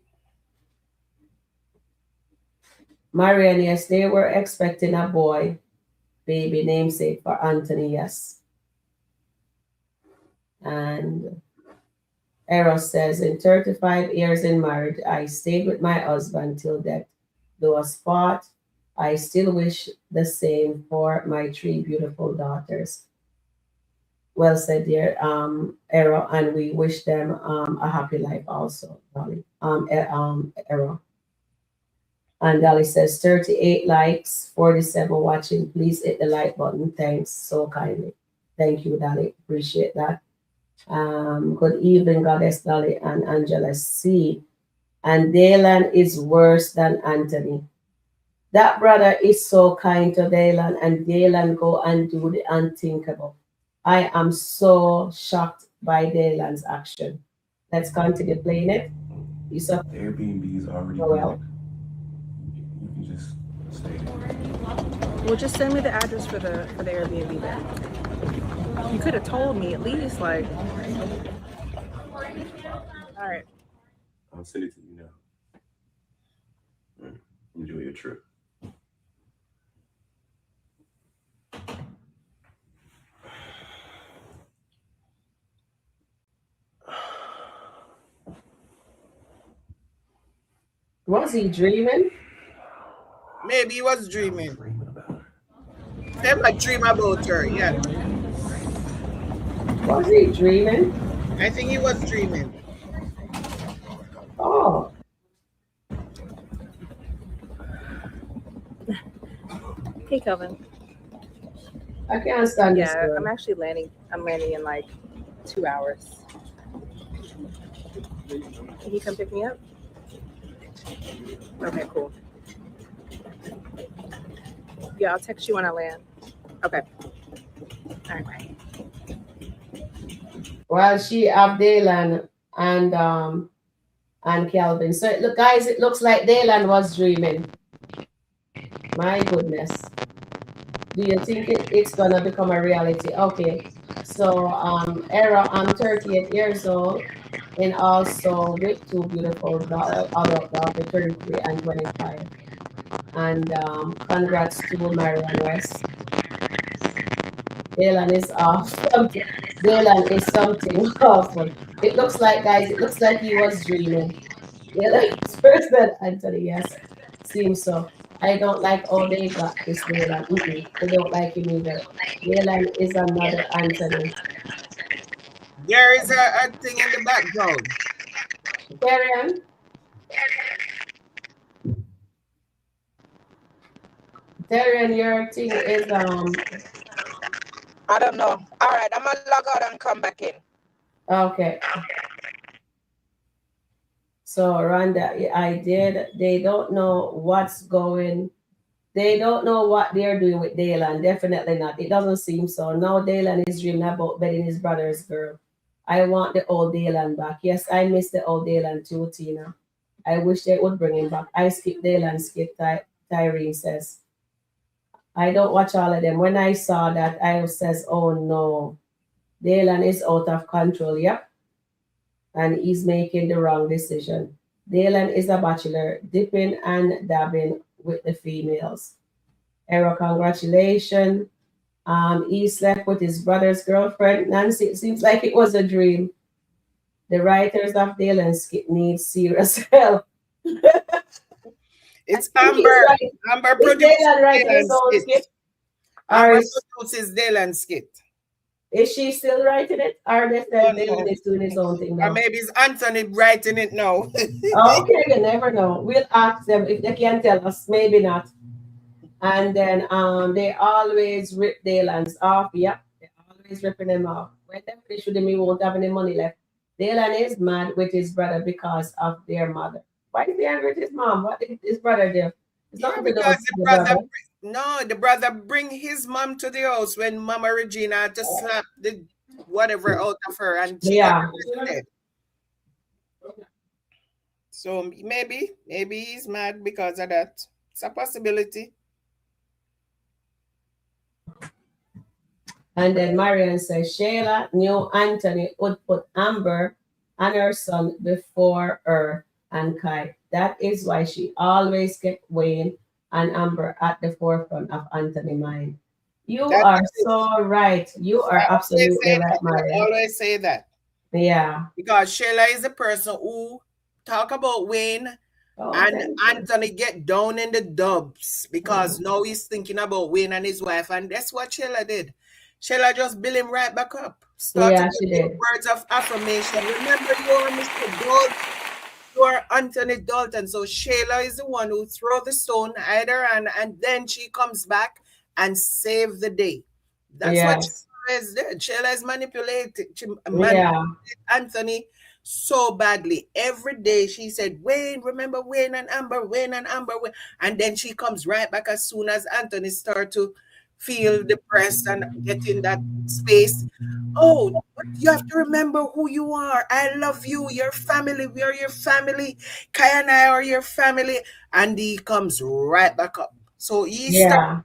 Marian, yes, they were expecting a boy, baby namesake for Anthony, yes. And Eros says, in 35 years in marriage, I stayed with my husband till death. Though a spot, I still wish the same for my three beautiful daughters. Well said, dear Ero, and we wish them a happy life also, Dolly. Ero. And Dolly says 38 likes, 47 watching. Please hit the like button. Thanks so kindly. Thank you, Dolly. Appreciate that. Good evening, Goddess Dolly and Angela C. And Daylan is worse than Anthony. That brother is so kind to Daylan, and Daylan go and do the unthinkable. I am so shocked by Dylan's action. Let's continue playing it. You saw The Airbnb is already well. booked. You can just stay there. Well, just send me the address for the Airbnb then. You could have told me at least, like. All right. I'll send it to you now. Enjoy your trip. Was he dreaming? Maybe he was dreaming. Dreaming about her. Never dream about her. Yeah, Was he dreaming? I think he was dreaming. Oh, Hey, Kelvin. I can't stand this Yeah, girl. I'm actually landing. I'm landing in like 2 hours. Can you come pick me up? Okay, cool. Yeah, I'll text you when I land. Okay. All right, bye. Well, she have Dylan and Kelvin. So look, guys, it looks like Dylan was dreaming. My goodness. Do you think it's gonna become a reality? Okay. So Era, I'm 38 years old and also with two beautiful adult daughters, 33 and 25. And congrats to Mary and West. Dylan is awesome. Dylan is something awful. It looks like, guys, it looks like he was dreaming. Dylan is first than Anthony, yes. Seems so. I don't like how they got this Dylan. I don't like him either. Dylan is another Anthony. There is a thing in the background. Karen? Karen, your thing is I don't know. All right, I'm gonna log out and come back in. okay. So Rhonda, I did. They don't know what's going. They don't know what they're doing with Dylan. Definitely not. It doesn't seem so. Now Dylan is dreaming about betting his brother's girl. I want the old Dylan back. Yes, I miss the old Dylan too, Tina. I wish they would bring him back. I skip Dylan skit. Tyrene says. I don't watch all of them. When I saw that, I says, "Oh no, Dylan is out of control." Yep, and he's making the wrong decision. Dylan is a bachelor, dipping and dabbing with the females. Errol, congratulations. He slept with his brother's girlfriend. Nancy, it seems like it was a dream. The writers of Dylan skit need serious help. It's I think he's Amber. right. Amber Is produces Dylan writing his Dylan own skit. skit? Or Amber is, produces Dylan skit. is she still writing it? Or they Oh, said no. Dylan is doing his own thing Or now? maybe it's Anthony writing it now. Okay, you never know. We'll ask them if they can tell us. Maybe not. And then they always rip Dylan's off. Yep, they're always ripping them off. When they finish with him, he won't have any money left. Dylan is mad with his brother because of their mother. Why is he angry with his mom? What did his brother do? It's Yeah, nothing to do because with the the brother, brother. the brother bring his mom to the house when Mama Regina had to slap the whatever out of her and she got Yeah. arrested. So maybe he's mad because of that. It's a possibility. And then Marian says Shayla knew Anthony would put Amber and her son before her and Kai. That is why she always kept Wayne and Amber at the forefront of Anthony's mind. You That's are it. so right. You are I absolutely say right, that. I Marian. always say that. Yeah. Because Shayla is the person who talk about Wayne Oh, and thank you. Anthony get down in the dubs because now he's thinking about Wayne and his wife, and that's what Shayla did. Shayla just build him right back up. Start Yeah, to she give did. words of affirmation. Remember, you're Mr. Dalton. You're Anthony Dalton. So Shayla is the one who throw the stone at her, and then she comes back and save the day. That's what Yes. Shayla is did. Shayla is manipulated. She Yeah. manipulated Anthony so badly. Every day she said, Wayne, remember Wayne and Amber, Wayne and Amber. And then she comes right back as soon as Anthony start to feel depressed and get in that space. Oh, but you have to remember who you are. I love you, your family. We are your family. Kaya and I are your family. And he comes right back up. So Yeah.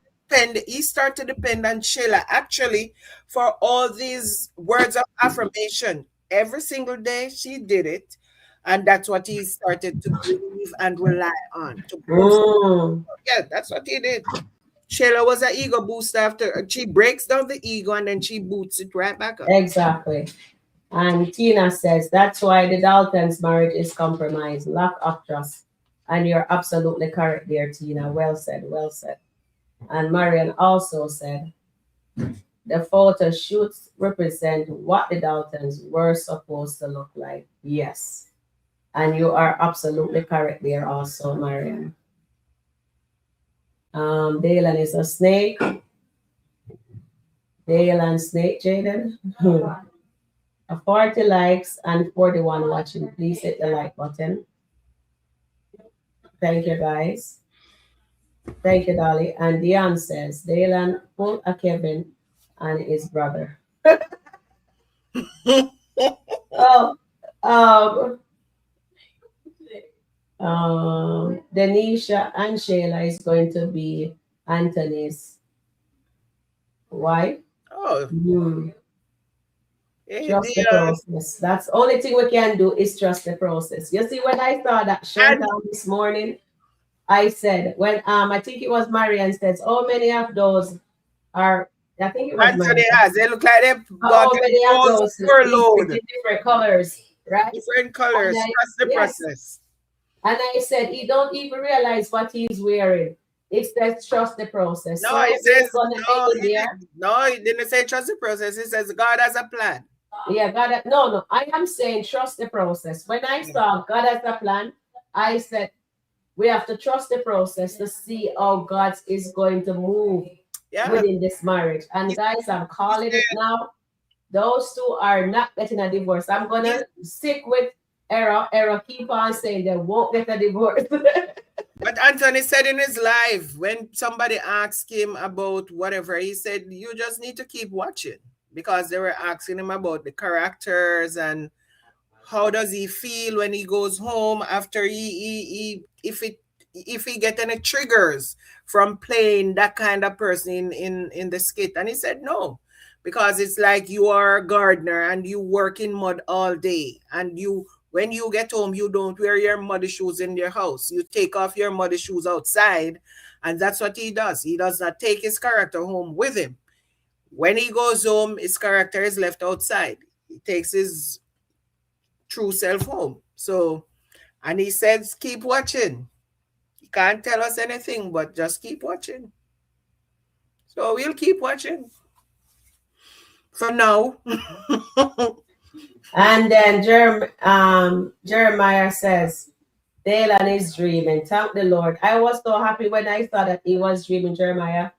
he started to depend on Shayla actually for all these words of affirmation. Every single day she did it. And that's what he started to believe and rely on to boost. Mm, Yeah, that's what he did. Shayla was an ego booster after she breaks down the ego and then she boots it right back up. exactly. And Tina says that's why the Daltons' marriage is compromised, lack of trust. And you're absolutely correct there, Tina. Well said, well said. And Marian also said the photo shoots represent what the Daltons were supposed to look like. Yes. And you are absolutely correct there also, Marian. Dalen is a snake. Dale and Snake Jaden. A 40 likes and 41 watching. Please hit the like button. Thank you, guys. Thank you, Dolly. And Dion says, Dalen pulled a Kevin and his brother. Oh, um, Denisha and Shayla is going to be Anthony's wife. Oh, hey, Trust the Dion. process. That's the only thing we can do is trust the process. You see, when I saw that And showdown this morning, I said, when I think it was Marian says, how many of those are, I think it was Anthony Marian. has. They look like they've How got many of those those furloughed. in different colors, right? Different colors. And Trust the yes. process. And I said, he don't even realize what he's wearing. It says trust the process. No, So he says there. he didn't say trust the process. He says God has a plan. Yeah, God. No. I am saying trust the process. When I saw God has a plan, I said we have to trust the process to see how God is going to move within this marriage. And guys, I'm calling it now. Those two are not getting a divorce. I'm gonna stick with Era. Era keep on saying they won't get a divorce. But Anthony said in his live, when somebody asked him about whatever, he said, you just need to keep watching. Because they were asking him about the characters and how does he feel when he goes home after if he get any triggers from playing that kind of person in the skit. And he said no. Because it's like you are a gardener and you work in mud all day and when you get home, you don't wear your muddy shoes in your house. You take off your muddy shoes outside, and that's what he does. He does not take his character home with him. When he goes home, his character is left outside. He takes his true self home. So, and he says, keep watching. He can't tell us anything, but just keep watching. So we'll keep watching. For now. And then Jeremiah says, Dalen is dreaming. Thank the Lord. I was so happy when I saw that he was dreaming, Jeremiah.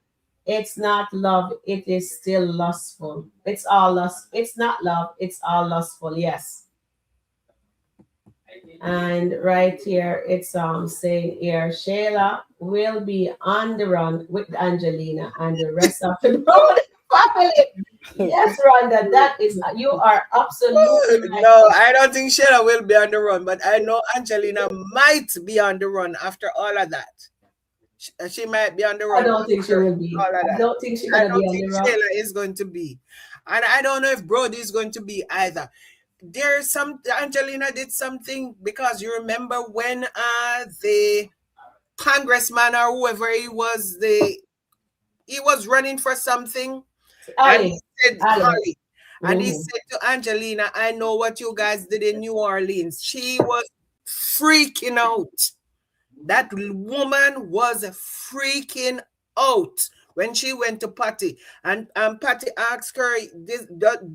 It's not love, it is still lustful. It's all lust. It's not love, it's all lustful. Yes. And right here, it's saying here, Shayla will be on the run with Angelina and the rest of the family. Yes, Rhonda, that is, you are absolutely right. No, I don't think Shayla will be on the run, but I know Angelina might be on the run after all of that. She might be on the run. I don't think she will be. I don't think she's going to be on the run. Shayla is going to be. And I don't know if Brody is going to be either. There's Angelina did something because you remember when the congressman or whoever he was running for something. And he said, Ali. And he said to Angelina, I know what you guys did in New Orleans. She was freaking out. That woman was freaking out when she went to Patty. And Patty asked her,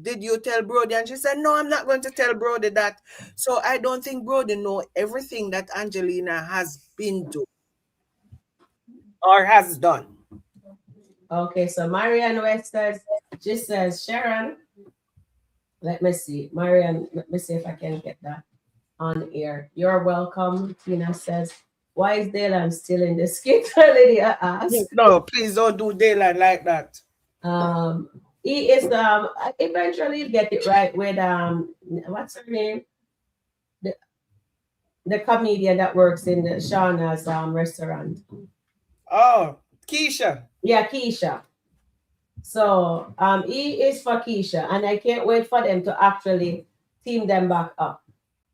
did you tell Brody? And she said, no, I'm not going to tell Brody that. So I don't think Brody know everything that Angelina has been doing or has done. Okay, so Marianne West says, she says, Sharon, let me see. Marianne, let me see if I can get that on air. You're welcome, Tina says. Why is Dylan still in the skit? Lydia asked. No, please don't do daylight like that. He is eventually he'll get it right with what's her name? The comedian that works in the Shauna's restaurant. Oh, Keisha. Yeah, Keisha. So he is for Keisha, and I can't wait for them to actually team them back up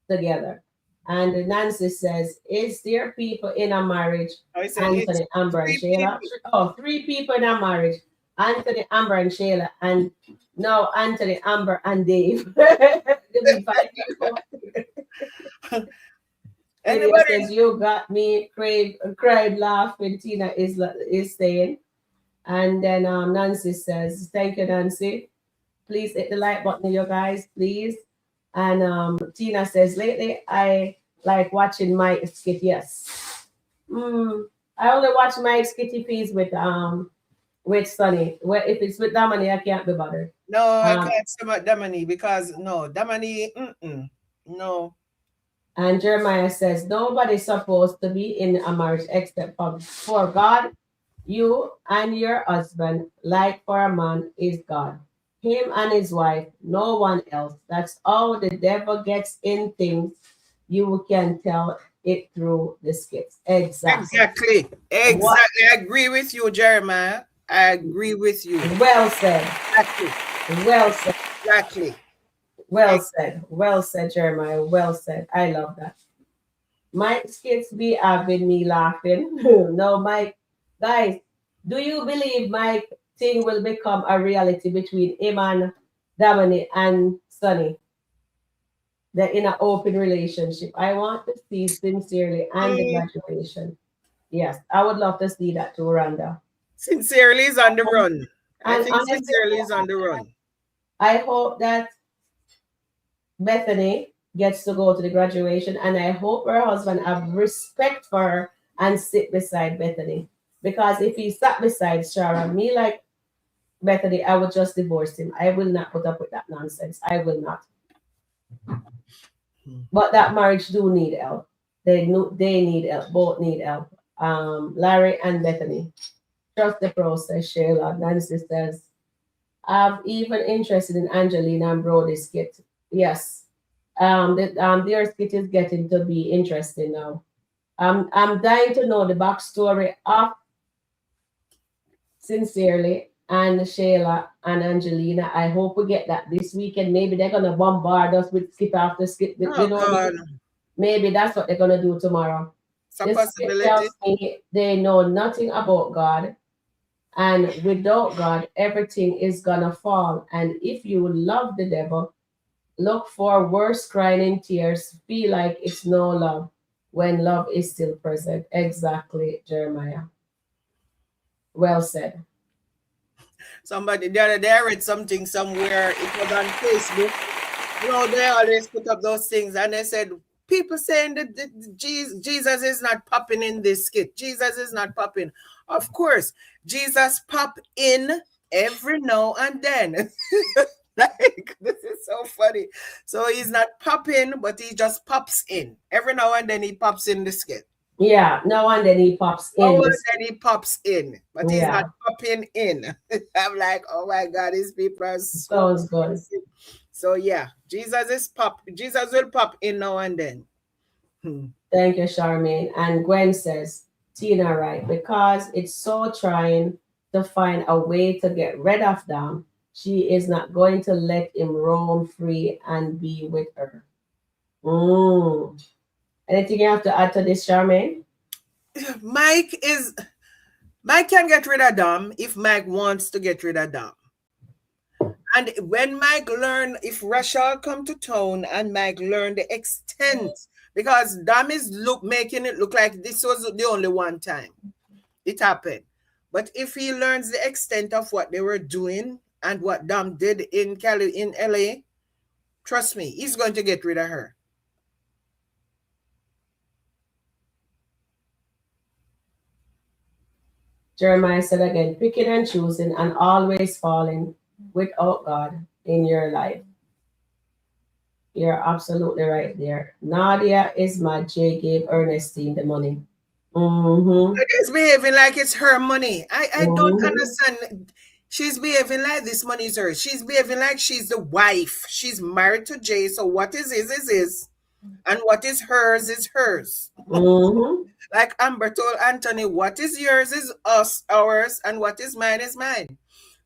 together. And Nancy says, is there people in a marriage? I said it's Anthony, Amber, and three Shayla. people. Oh, 3 people in a marriage. Anthony, Amber, and Shayla. And now Anthony, Amber, and Dave. There'll be 5 people. Lydia says, you got me, cried laughing, Tina is saying. And then Nancy says, thank you, Nancy. Please hit the like button, you guys, please. And Tina says, lately I like watching my skit. Yes. I only watch my skitty piece with Sunny. Well, if it's with Damani, I can't be bothered. No, I can't say about Damani because no, Damani, no. And Jeremiah says, nobody's supposed to be in a marriage except for God. You and your husband, like for a man, is God. Him and his wife, no one else. That's how the devil gets in things. You can tell it through the skits. Exactly. What? I agree with you, Jeremiah. I agree with you. Well said. Exactly. Well said. Exactly. Well said. Well said, Jeremiah. Well said. I love that. Mike skits be having me laughing. No, Mike. Guys, do you believe Mike thing will become a reality between Iman, Damani, and Sunny? They're in an open relationship. I want to see Sincerely and the graduation. Yes, I would love to see that too, Rhonda. Sincerely is on the run. I think honestly, Sincerely is on the run. I hope that Bethany gets to go to the graduation, and I hope her husband have respect for her and sit beside Bethany. Because if he sat beside Sharon, me like Bethany, I would just divorce him. I will not put up with that nonsense. I will not. But that marriage do need help. They need help. Both need help. Larry and Bethany. Trust the process, Shayla. Nancy says, I'm even interested in Angelina and Brody's skit. Yes. Their skit is getting to be interesting now. I'm dying to know the backstory of Sincerely and Shayla and Angelina. I hope we get that this weekend. Maybe they're gonna bombard us with skit after skit. God. Maybe that's what they're gonna do tomorrow. It's a possibility. They know nothing about God, and without God, everything is gonna fall. And if you love the devil, look for worse crying in tears. Feel like it's no love when love is still present. Exactly, Jeremiah. Well said. Somebody the other day I read something somewhere. It was on Facebook. You know, they always put up those things, and they said people saying that Jesus is not popping in this skit. Jesus is not popping. Of course, Jesus pop in every now and then. Like, this is so funny. So he's not popping, but he just pops in. Every now and then he pops in the skit. Yeah, now and then he pops in. Now and then he pops in, but he's not popping in. I'm like, oh my God, these people are so good. So yeah, Jesus will pop in now and then. Thank you, Charmaine. And Gwen says, Tina, right, because it's so trying to find a way to get rid of them. She is not going to let him roam free and be with her. Anything you have to add to this, Charmaine? Mike can get rid of Dom if Mike wants to get rid of Dom. And when Mike learn, if Rachel come to town and Mike learn the extent, because Dom is making it look like this was the only one time it happened. But if he learns the extent of what they were doing and what Dom did in LA, trust me, he's going to get rid of her. Jeremiah said again, picking and choosing and always falling without God in your life. You're absolutely right there. Nadia is mad. Jay gave Ernestine the money. Mm-hmm. She's behaving like it's her money. I don't Mm-hmm. understand. She's behaving like this money is hers. She's behaving like she's the wife. She's married to Jay. So what is his is his. And what is hers is hers. Mm-hmm. Like Amber told Anthony, what is yours is us, ours, and what is mine is mine.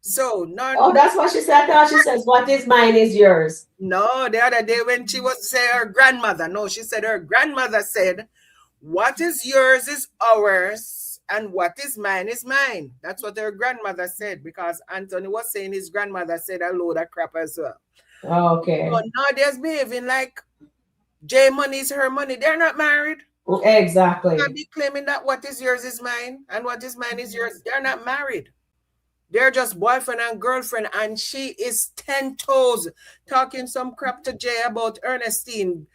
So none. Oh, that's what she said. I thought she says, "What is mine is yours." No, the other day when she was say her grandmother. No, she said her grandmother said, "What is yours is ours, and what is mine is mine." That's what her grandmother said because Anthony was saying his grandmother said a load of crap as well. Okay. So now they're behaving like Jay money is her money. They're not married. Exactly. Not be claiming that what is yours is mine and what is mine is yours. They're not married. They're just boyfriend and girlfriend, and she is 10 toes talking some crap to Jay about Ernestine.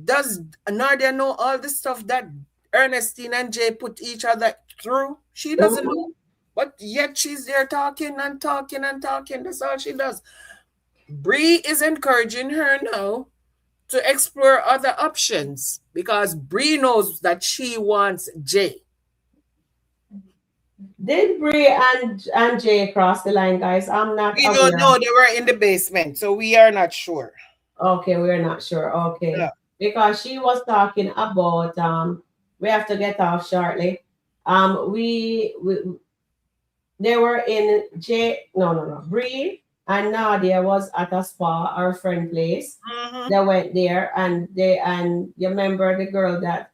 Does Nadia know all the stuff that Ernestine and Jay put each other through? She doesn't know. But yet she's there talking and talking and talking. That's all she does. Bree is encouraging her now to explore other options because Bree knows that she wants Jay. Did Bree and Jay cross the line, guys? I'm not We aware. don't know. They were in the basement, so we are not sure. Okay, we're not sure. Okay. Yeah. Because she was talking about we have to get off shortly. We they were in Bree and Nadia was at a spa, our friend place. Mhm. They went there and you remember the girl that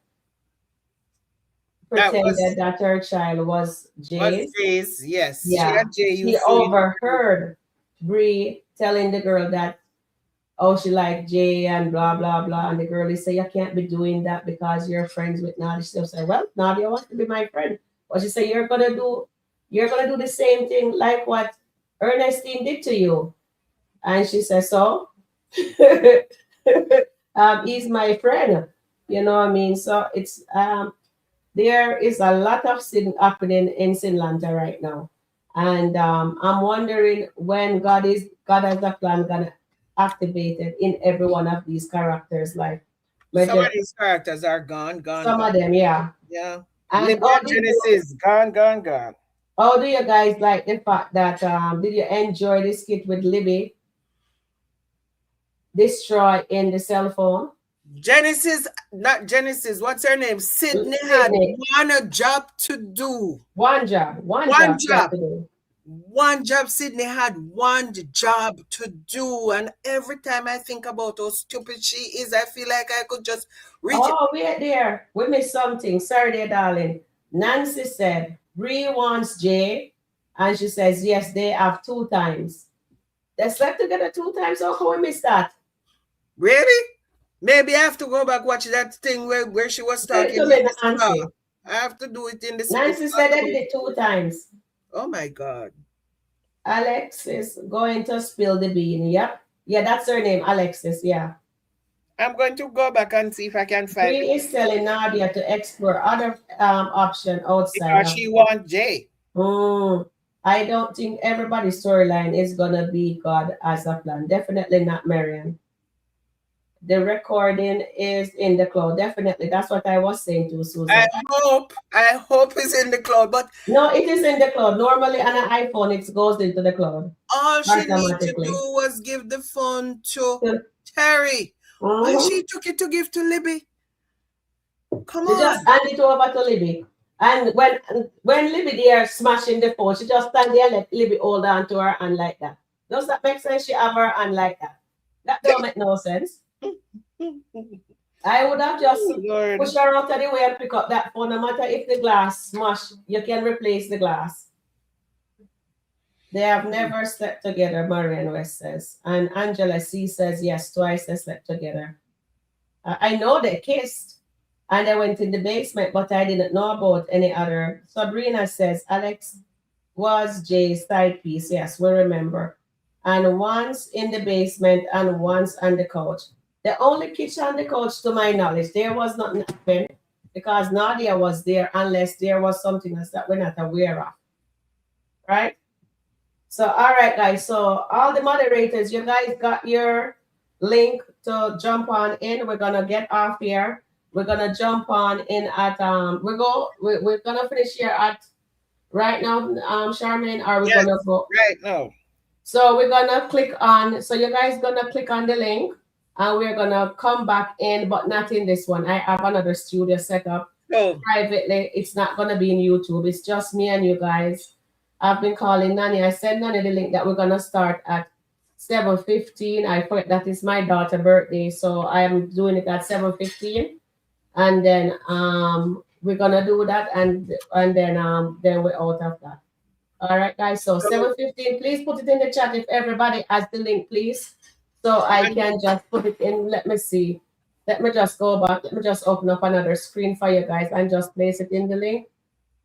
pretended that her child was Jay's. Jay's, yes. Yeah. She and Jay He used to overheard Bree telling the girl that she liked Jay and blah blah blah, and the girl is say you can't be doing that because you're friends with Nadia. She say, well, Nadia wants to be my friend, but she say you're gonna do the same thing like what Ernestine did to you, and she says so. He's my friend, you know what I mean. So it's there is a lot of sin happening in SkitLanta right now, and I'm wondering when God has a plan gonna activated in every one of these characters' life. Some of these characters are gone. Some of them, yeah. Yeah. And Libby and Genesis, gone. How do you guys like the fact that did you enjoy the skit with Libby destroy in the cell phone? Genesis, not Genesis, what's her name? Sydney had one job to do. One job. One job. Sydney had one job to do. And every time I think about how stupid she is, I feel like I could just reach it. Oh, wait there. We missed something. Sorry there, darling. Nancy said, Bree wants Jay. And she says, yes, they have 2 times. They slept together 2 times. How can we miss that? Really? Maybe I have to go back watch that thing where she was talking. Nancy. I have to do it in the Nancy said they did it 2 times. Oh my God. Alexis going to spill the bean. Yep. Yeah, that's her name, Alexis. Yeah. I'm going to go back and see if I can find Bree is telling Nadia to explore other option outside. Because she wants Jay. I don't think everybody's storyline is gonna be God as a plan. Definitely not Marian. The recording is in the cloud. Definitely. That's what I was saying to Susan. I hope it's in the cloud, but no, it is in the cloud. Normally on an iPhone, it goes into the cloud. All she needed to do was give the phone to Terry. And she took it to give to Libby. Come on. She just handed it over to Libby. And when Libby there smashing the phone, she just stand there, let Libby hold on to her hand like that. Does that make sense? She have her hand like that. That don't make no sense. I would have just push her out of the way and pick up that phone. No matter if the glass smash, you can replace the glass. They have never slept together, Marianne West says. And Angela C says, yes, twice they slept together. I know they kissed and they went in the basement, but I didn't know about any other. Sabrina says, Alex was Jay's side piece. Yes, we remember. And once in the basement and once on the couch. The only kitchen on the couch, to my knowledge, there was nothing happening because Nadia was there unless there was something else that we're not aware of. Right? So, all right, guys. So, all the moderators, you guys got your link to jump on in. We're going to get off here. we're gonna jump on in at we're gonna finish here at right now, Charmaine, or we're Yes, gonna go right now. so we're gonna click on, so you guys gonna click on the link and we're gonna come back in, but not in this one. I have another studio set up Oh, privately. It's not gonna be in YouTube. It's just me and you guys. I've been calling Nani. I sent Nani the link that we're gonna start at 7:15. I forget that is my daughter's birthday, so I'm doing it at 7:15. And then we're gonna do that and then we're out of that. All right, guys. So 7:15, please put it in the chat if everybody has the link, please. So I can just put it in. Let me see. Let me just go back. Let me just open up another screen for you guys and just place it in the link.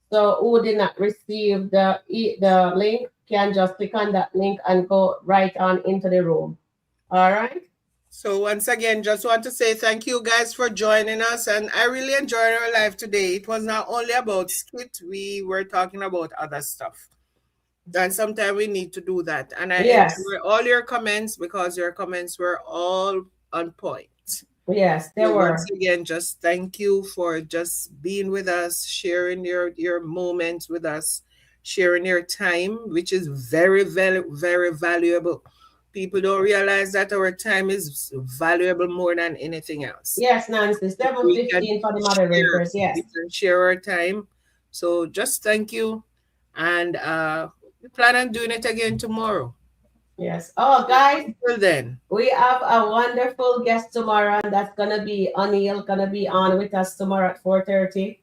So who did not receive the link can just click on that link and go right on into the room. All right. so once again, just want to say thank you guys for joining us, and I really enjoyed our live today. It was not only about skit, we were talking about other stuff. And sometimes we need to do that. And I enjoy all your comments because your comments were all on point. Yes, they were. Once again, just thank you for just being with us, sharing your moments with us, sharing your time, which is very, very, very valuable. People don't realize that our time is valuable more than anything else. Yes, Nancy, 7:15 for the moderators. Yes. We can share our time. So just thank you. And we plan on doing it again tomorrow. Yes. Oh, guys. Until then. We have a wonderful guest tomorrow, and that's gonna be O'Neill, gonna be on with us tomorrow at 4:30.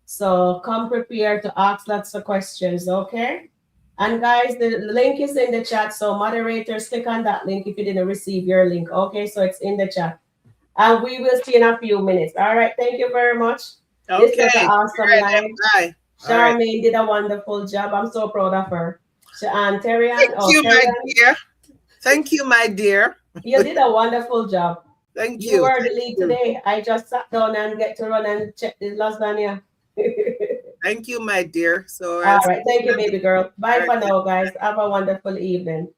So come prepared to ask lots of questions, okay? And guys, the link is in the chat. So moderators, click on that link if you didn't receive your link. Okay, so it's in the chat. And we will see in a few minutes. All right, thank you very much. Okay. This was an awesome live. Bye. Charmaine did a wonderful job. I'm so proud of her. And Terrian. Thank you, my dear. Thank you, my dear. You did a wonderful job. Thank you. You were the lead today. I just sat down and get to run and check the lasagna. Thank you, my dear. So all right. Thank you, baby girl. Bye for now, guys. Have a wonderful evening.